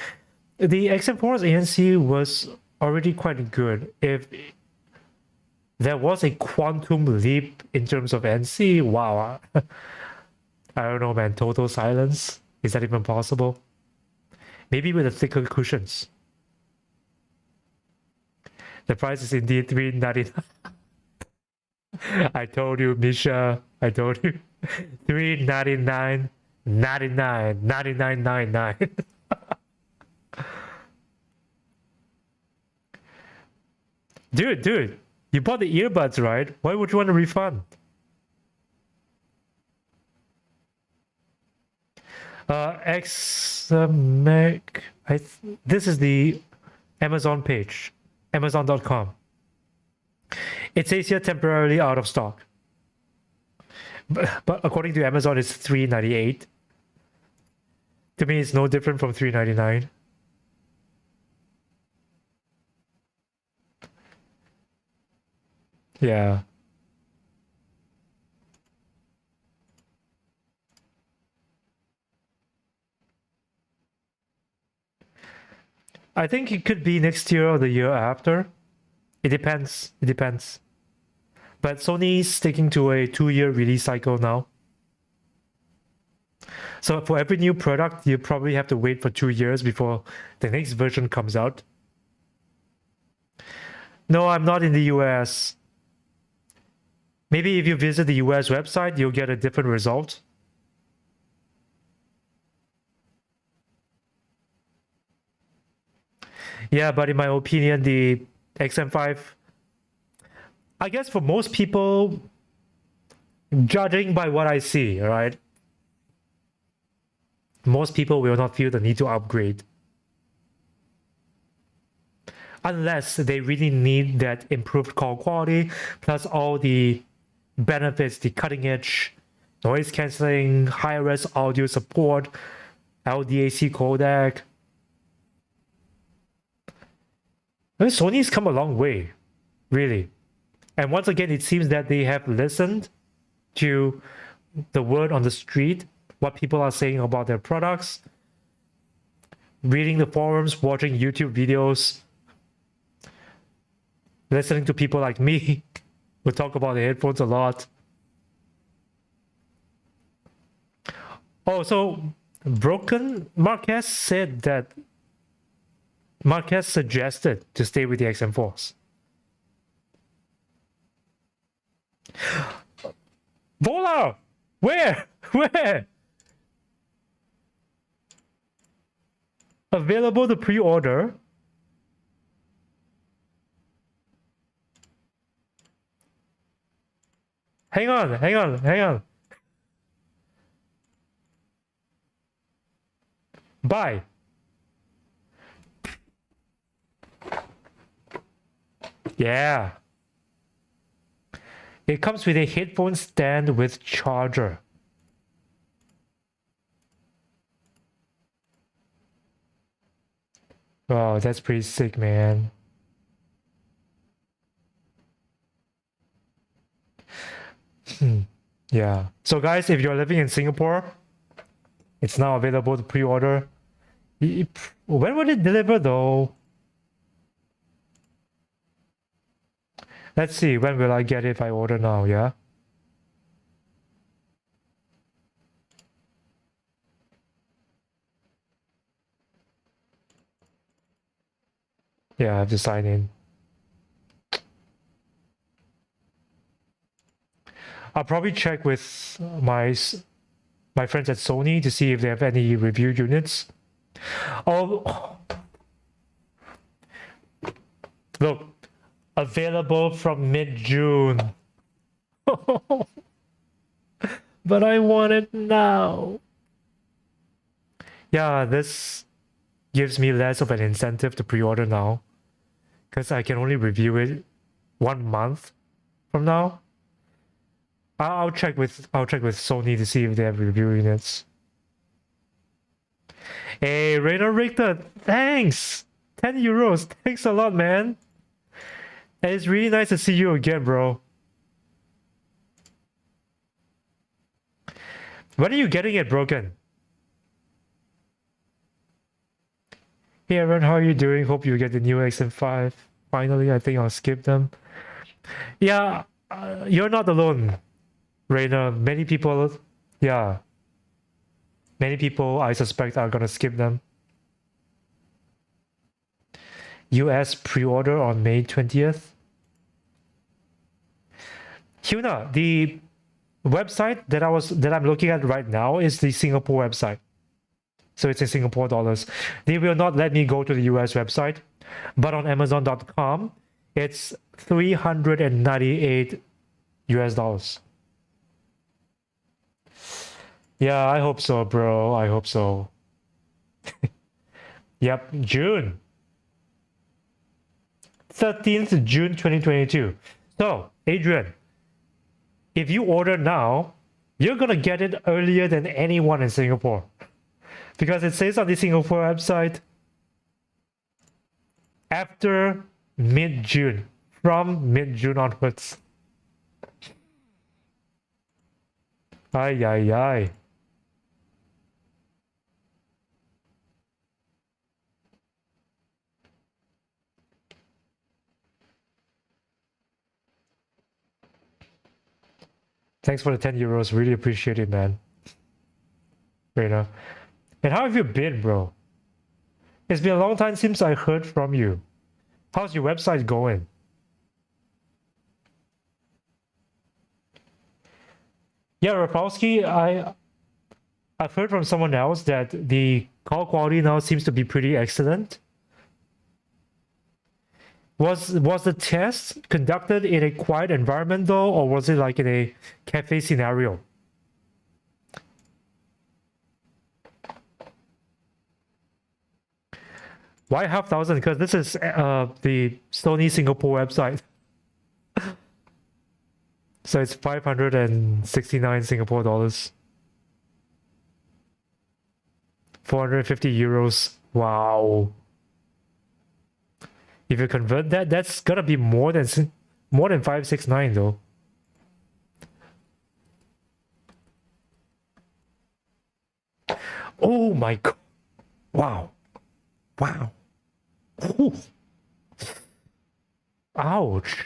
The XM4's ANC was already quite good. If there was a quantum leap in terms of NC, wow. I don't know, man. Total silence? Is that even possible? Maybe with the thicker cushions. The price is indeed $399. I told you, Misha. I told you. $399, $99, $99.99. Dude, you bought the earbuds, right? Why would you want a refund? Mac. This is the Amazon page, Amazon.com. It says here temporarily out of stock. But according to Amazon, it's $398. To me, it's no different from $399. Yeah. I think it could be next year or the year after. It depends. It depends. But Sony's sticking to a 2-year release cycle now. So for every new product, you probably have to wait for 2 years before the next version comes out. No, I'm not in the US. Maybe if you visit the US website, you'll get a different result. Yeah, but in my opinion, the XM5, I guess for most people, judging by what I see, right? Most people will not feel the need to upgrade. Unless they really need that improved call quality, plus all the benefits, the cutting edge noise cancelling, high-res audio support, LDAC codec. I mean, Sony's come a long way, really. And once again, it seems that they have listened to the word on the street, what people are saying about their products, reading the forums, watching YouTube videos, listening to people like me who talk about the headphones a lot. Oh, so Broken Marquez said that Marquez suggested to stay with the XM4s. Vola! Where? Where? Available to pre-order. Hang on. Buy. Yeah. It comes with a headphone stand with charger. Oh, that's pretty sick, man. Yeah. So guys, if you're living in Singapore, it's now available to pre-order. When will it deliver though? Let's see, when will I get it if I order now, yeah? Yeah, I have to sign in. I'll probably check with my friends at Sony to see if they have any review units. Oh, look, available from mid-June. But I want it now. Yeah, this gives me less of an incentive to pre-order now, because I can only review it 1 month from now. I'll check with Sony to see if they have review units. Hey, Rainer Richter, thanks! 10 euros, thanks a lot, man. And it's really nice to see you again, bro. When are you getting it, Broken? Hey, Aaron, how are you doing? Hope you get the new XM5. Finally, I think I'll skip them. Yeah, you're not alone, Rainer. Many people, yeah. Many people, I suspect, are gonna skip them. US pre-order on May 20th. Hyuna, the website that I'm looking at right now is the Singapore website. So it's in Singapore dollars. They will not let me go to the US website, but on Amazon.com, it's $398 US. Yeah, I hope so, bro. I hope so. Yep, June 13th, June 2022. So, Adrian, if you order now, you're gonna get it earlier than anyone in Singapore. Because it says on the Singapore website, after mid-June, from mid-June onwards. Ay, ay, ay. Thanks for the 10 euros. Really appreciate it, man. You know. And how have you been, bro? It's been a long time since I heard from you. How's your website going? Yeah, Rafalski, I've heard from someone else that the call quality now seems to be pretty excellent. Was the test conducted in a quiet environment though, or was it like in a cafe scenario? Why 5,000? Because this is the Sony Singapore website. So it's 569 Singapore dollars. 450 euros. Wow. If you convert that, that's gonna be more than 569 though. Oh my god. Wow. Wow. Ooh. Ouch.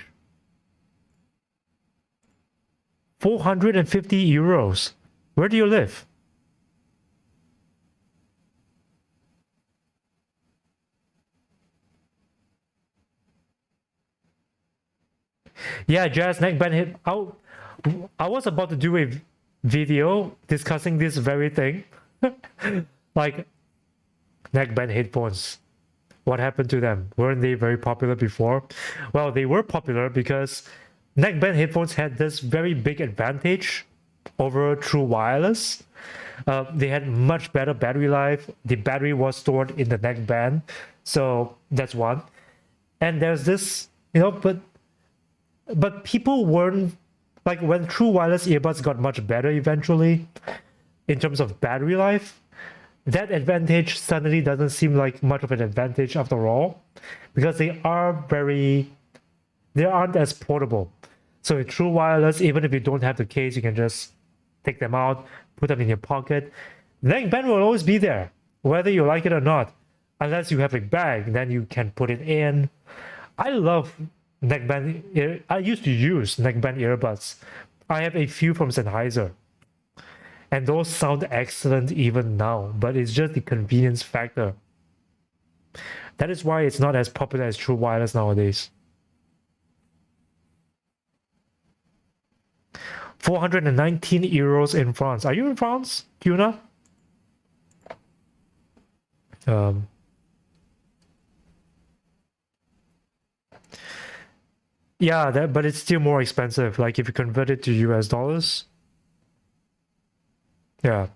450 euros. Where do you live? Yeah, Jazz neckband hit. I was about to do a video discussing this very thing. Like neckband headphones. What happened to them? Weren't they very popular before? Well, they were popular because neckband headphones had this very big advantage over true wireless. They had much better battery life. The battery was stored in the neckband. So that's one. And there's this, but people weren't, like when true wireless earbuds got much better eventually in terms of battery life, that advantage suddenly doesn't seem like much of an advantage after all, because they aren't as portable. So with true wireless, even if you don't have the case, you can just take them out, put them in your pocket. The neckband will always be there, whether you like it or not. Unless you have a bag, then you can put it in. I love neckband. I used to use neckband earbuds. I have a few from Sennheiser, and those sound excellent even now, but it's just the convenience factor. That is why it's not as popular as true wireless nowadays. 419 euros in France. Are you in France, Yuna? Yeah, but it's still more expensive. Like if you convert it to US dollars. Yeah.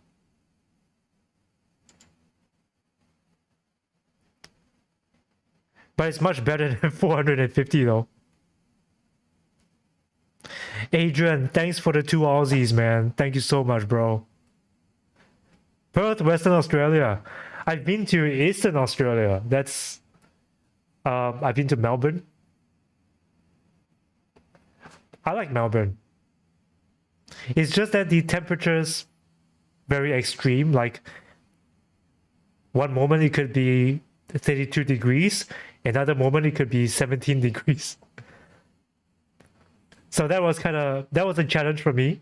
But it's much better than 450 though. Adrian, thanks for the 2 Aussies, man. Thank you so much, bro. Perth, Western Australia. I've been to Eastern Australia. That's I've been to Melbourne. I like Melbourne. It's just that the temperature's very extreme. Like one moment it could be 32 degrees, another moment it could be 17 degrees. So that was a challenge for me.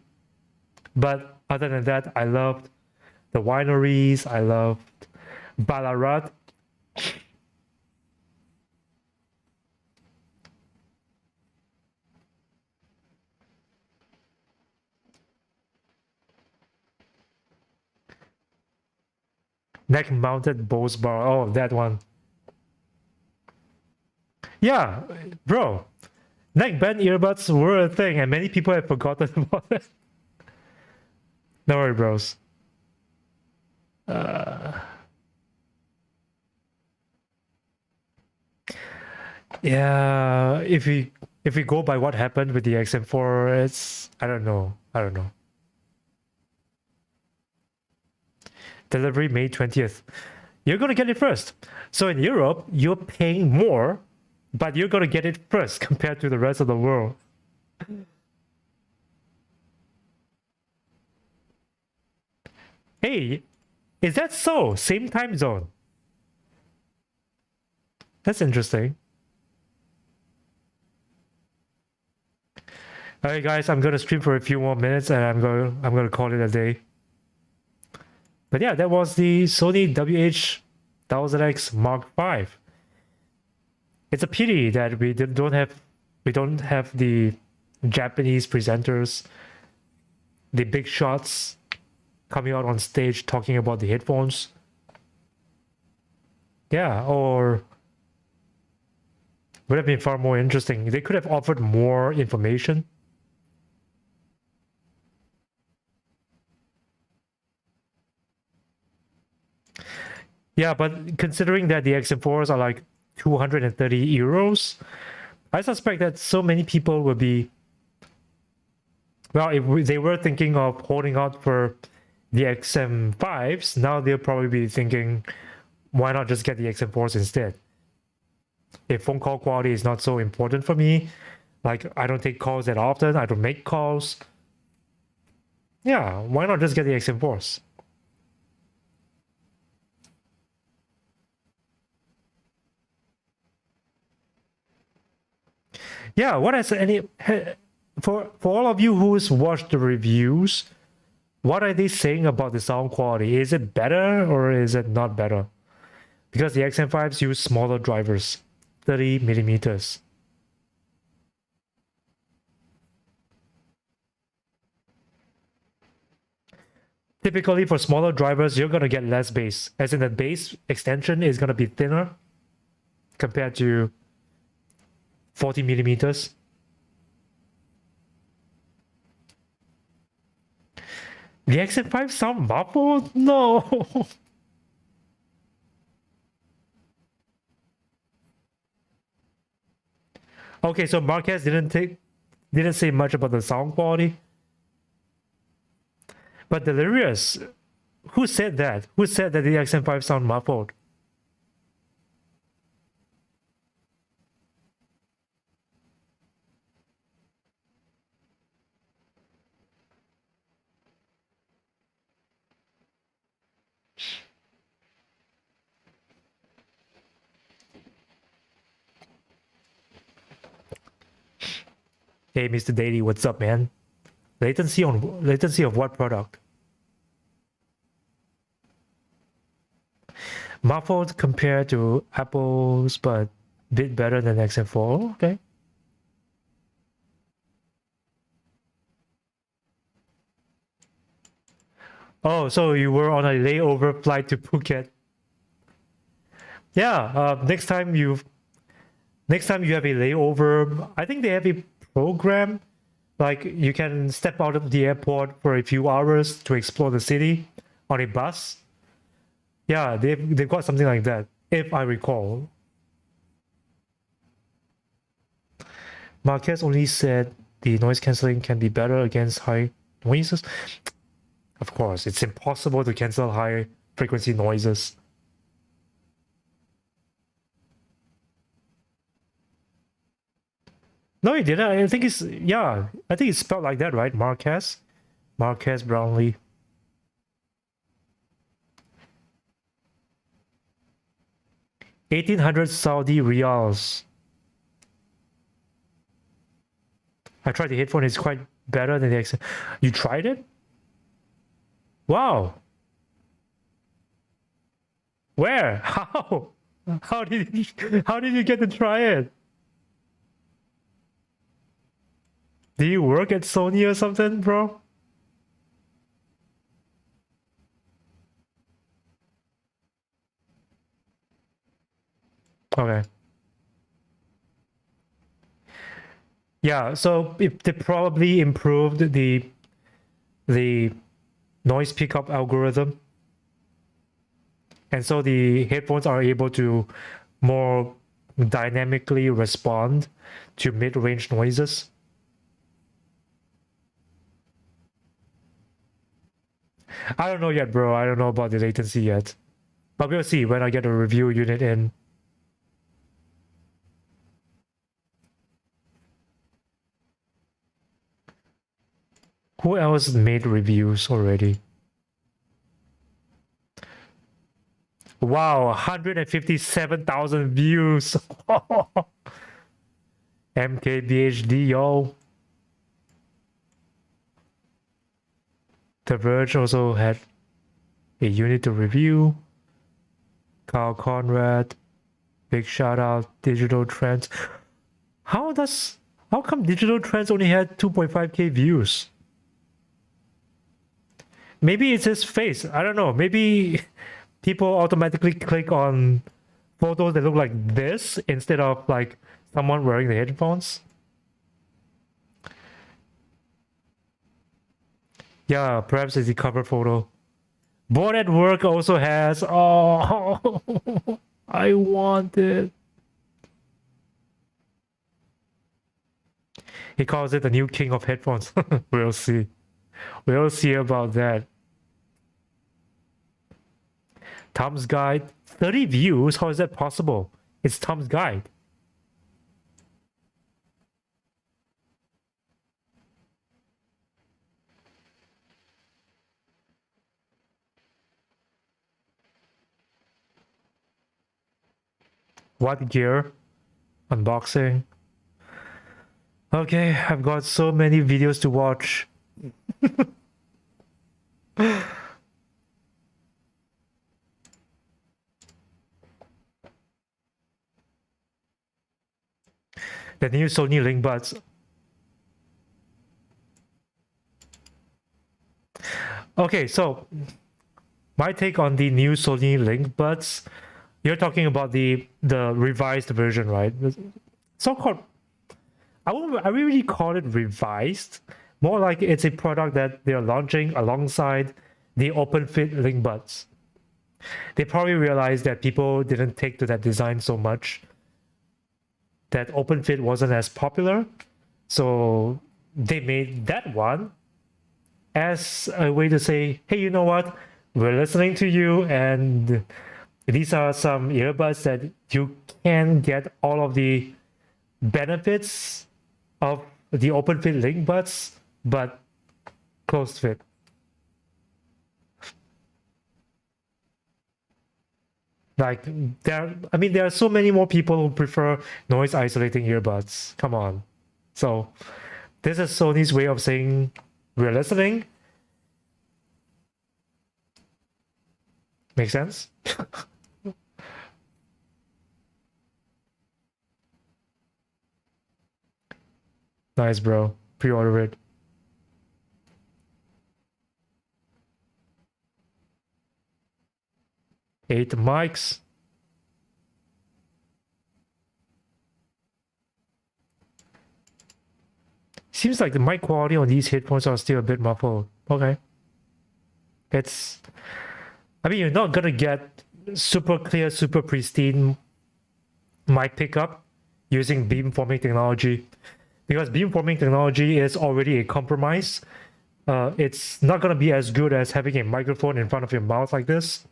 But other than that, I loved the wineries. I loved Ballarat. Neck mounted Bose bar. Oh, that one. Yeah, bro. Neck band earbuds were a thing, and many people have forgotten about it. No worry, bros. Yeah, if we go by what happened with the XM4, it's I don't know. I don't know. Delivery May 20th. You're gonna get it first. So in Europe, you're paying more, but you're gonna get it first compared to the rest of the world. Hey, is that so? Same time zone. That's interesting. Alright guys, I'm gonna stream for a few more minutes and I'm gonna call it a day. But yeah, that was the Sony WH-1000X Mark V. It's a pity that we don't have the Japanese presenters, the big shots coming out on stage talking about the headphones. Yeah, or would have been far more interesting. They could have offered more information. Yeah, but considering that the XM4s are like 230 euros, I suspect that so many people will be, well, if they were thinking of holding out for the XM5s, now they'll probably be thinking, why not just get the XM4s instead? If phone call quality is not so important for me, like I don't take calls that often, I don't make calls. Yeah, why not just get the XM4s? Yeah, what has any for all of you who's watched the reviews, what are they saying about the sound quality? Is it better or is it not better? Because the XM5s use smaller drivers, 30 millimeters. Typically for smaller drivers, you're gonna get less bass, as in the bass extension is gonna be thinner compared to 40 millimeters. The XM5 sound muffled? No. Okay, so Marquez didn't say much about the sound quality. But Delirious, who said that? Who said that the XM5 sound muffled? Hey, Mr. Daily, what's up, man? Latency of what product? Muffled compared to Apple's, but bit better than XM4. Okay. Oh, so you were on a layover flight to Phuket. Yeah. Next time you have a layover, I think they have a program. Like you can step out of the airport for a few hours to explore the city on a bus. Yeah, they've got something like that, if I recall. Marquez only said the noise cancelling can be better against high noises. Of course, it's impossible to cancel high frequency noises. No, he didn't. I think it's spelled like that, right? Marquez Brownlee. 1,800 Saudi Riyals. I tried the headphone, it's quite better than the XM. You tried it? Wow. Where? How? How did you get to try it? Do you work at Sony or something, bro? Okay. Yeah, so they probably improved the noise pickup algorithm, and so the headphones are able to more dynamically respond to mid-range noises. I don't know yet, bro. I don't know about the latency yet, but we'll see when I get a review unit in. Who else made reviews already? Wow, 157,000 views. MKBHD, yo. The Verge also had a unit to review. Carl Conrad, big shout out. Digital Trends. How come Digital Trends only had 2.5k views? Maybe it's his face. I don't know. Maybe people automatically click on photos that look like this instead of like someone wearing the headphones. Yeah, perhaps it's the cover photo. Bored at Work also has. Oh, I want it. He calls it the new king of headphones. We'll see. We'll see about that. Tom's Guide. 30 views? How is that possible? It's Tom's Guide. What gear? Unboxing. Okay, I've got so many videos to watch. The new Sony Link Buds. Okay, so my take on the new Sony Link Buds. You're talking about the revised version, right? So-called. I really call it revised. More like it's a product that they're launching alongside the open fit Link Buds. They probably realized that people didn't take to that design so much, that open fit wasn't as popular, so they made that one as a way to say, hey, you know what, we're listening to you, and these are some earbuds that you can get all of the benefits of the open fit Link Buds, but closed fit. Like there are so many more people who prefer noise isolating earbuds. Come on. So this is Sony's way of saying we're listening. Make sense? Nice, bro. Pre-order it. 8 mics. Seems like the mic quality on these headphones are still a bit muffled. Okay. You're not gonna get super clear, super pristine mic pickup using beamforming technology, because beamforming technology is already a compromise. It's not gonna be as good as having a microphone in front of your mouth like this.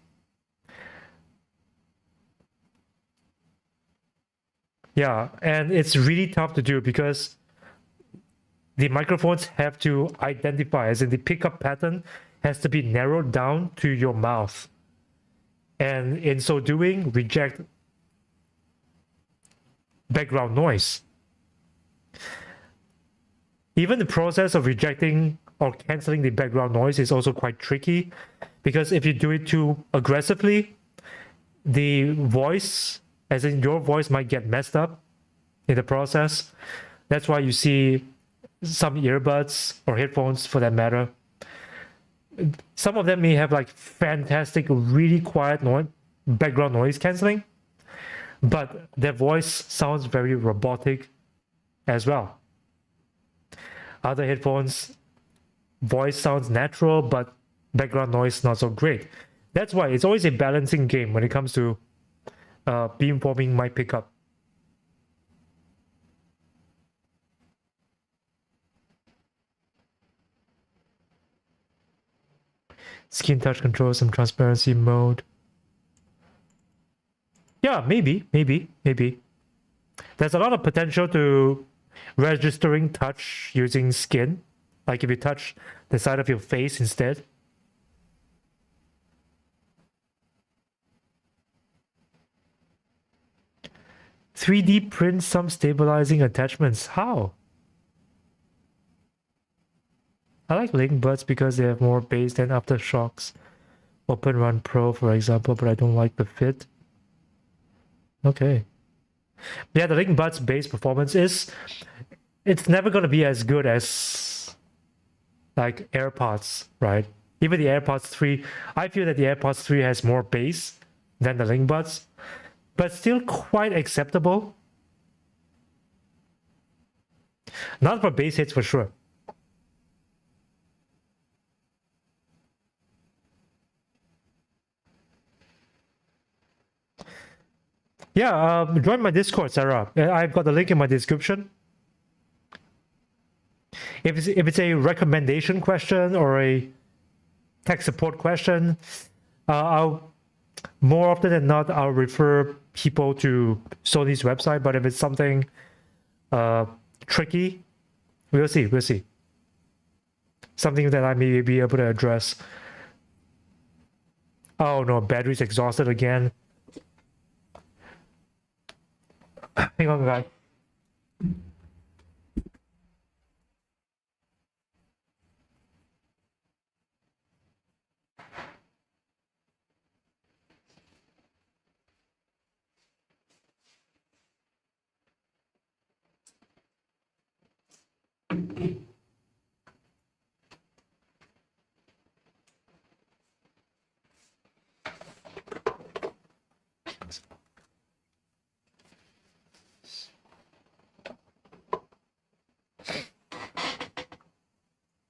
Yeah, and it's really tough to do because the microphones have to identify, as in the pickup pattern has to be narrowed down to your mouth. And in so doing, reject background noise. Even the process of rejecting or canceling the background noise is also quite tricky, because if you do it too aggressively, the voice, as in your voice, might get messed up in the process. That's why you see some earbuds or headphones, for that matter, some of them may have like fantastic, really quiet background noise canceling, but their voice sounds very robotic as well. Other headphones, voice sounds natural, but background noise not so great. That's why it's always a balancing game when it comes to beamforming mic pickup. Skin touch control, some transparency mode. Yeah, maybe. There's a lot of potential to registering touch using skin. Like if you touch the side of your face instead. "3D print some stabilizing attachments." How? I like Link Buds because they have more bass than Aftershocks Open Run Pro, for example, but I don't like the fit. Okay. Yeah, the Link Buds bass performance it's never going to be as good as like AirPods, right? Even the AirPods 3, I feel that the AirPods 3 has more bass than the Link Buds, but still quite acceptable. Not for bass hits for sure. Yeah, join my Discord, Sarah. I've got the link in my description. If it's a recommendation question or a tech support question, I'll more often than not I'll refer people to Sony's website. But if it's something tricky, we'll see. Something that I may be able to address. Oh no, battery's exhausted again. Hang on, guys.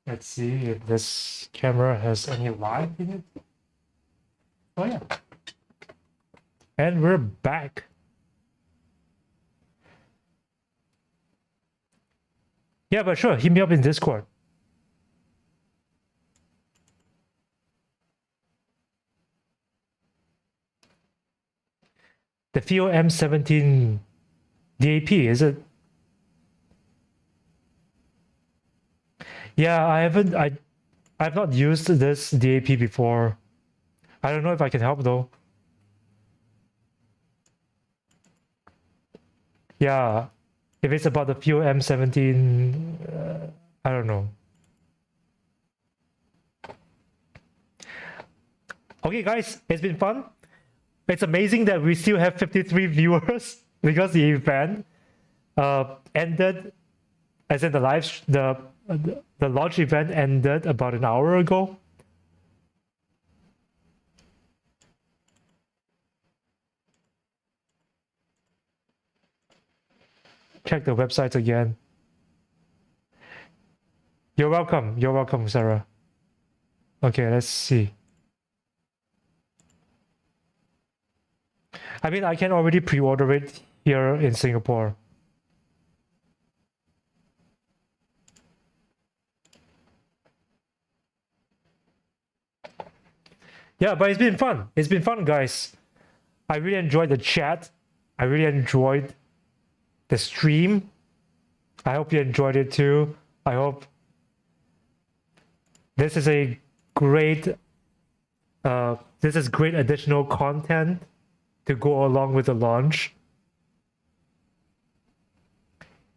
Let's see if this camera has any light in it. Oh yeah. And we're back. Yeah, but sure, hit me up in Discord. The Fio M17 DAP, is it? Yeah, I've not used this DAP before. I don't know if I can help though. Yeah, if it's about the Fio M17, I don't know. Okay, guys, it's been fun. It's amazing that we still have 53 viewers because the event ended, as in the launch event ended about an hour ago. Check the website again. You're welcome, Sarah. Okay, let's see. I mean, I can already pre-order it here in Singapore. Yeah, but it's been fun. It's been fun, guys. I really enjoyed the chat. I really enjoyed the stream. I hope you enjoyed it too. I hope this is a great great additional content to go along with the launch.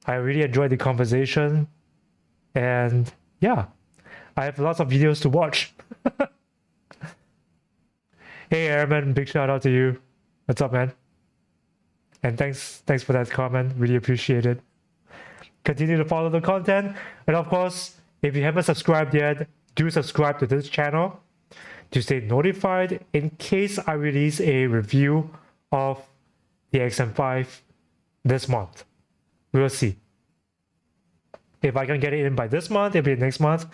I really enjoyed the conversation, and yeah, I have lots of videos to watch. Hey Airman, big shout out to you. What's up, man? And thanks for that comment. Really appreciate it. Continue to follow the content, and of course, if you haven't subscribed yet, do subscribe to this channel to stay notified in case I release a review of the XM5 this month. We'll see. If I can get it in by this month, it'll be next month.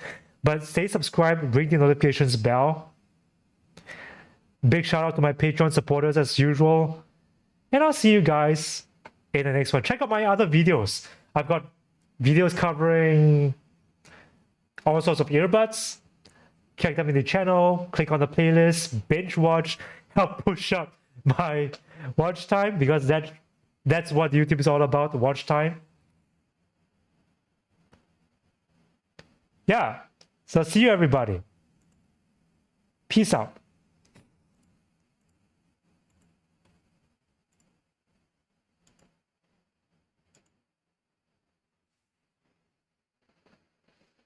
But stay subscribed, ring the notifications bell. Big shout out to my Patreon supporters as usual. And I'll see you guys in the next one. Check out my other videos. I've got videos covering all sorts of earbuds. Check them in the channel. Click on the playlist. Binge watch. Help push up my watch time, because that's what YouTube is all about, watch time. Yeah. So see you everybody. Peace out.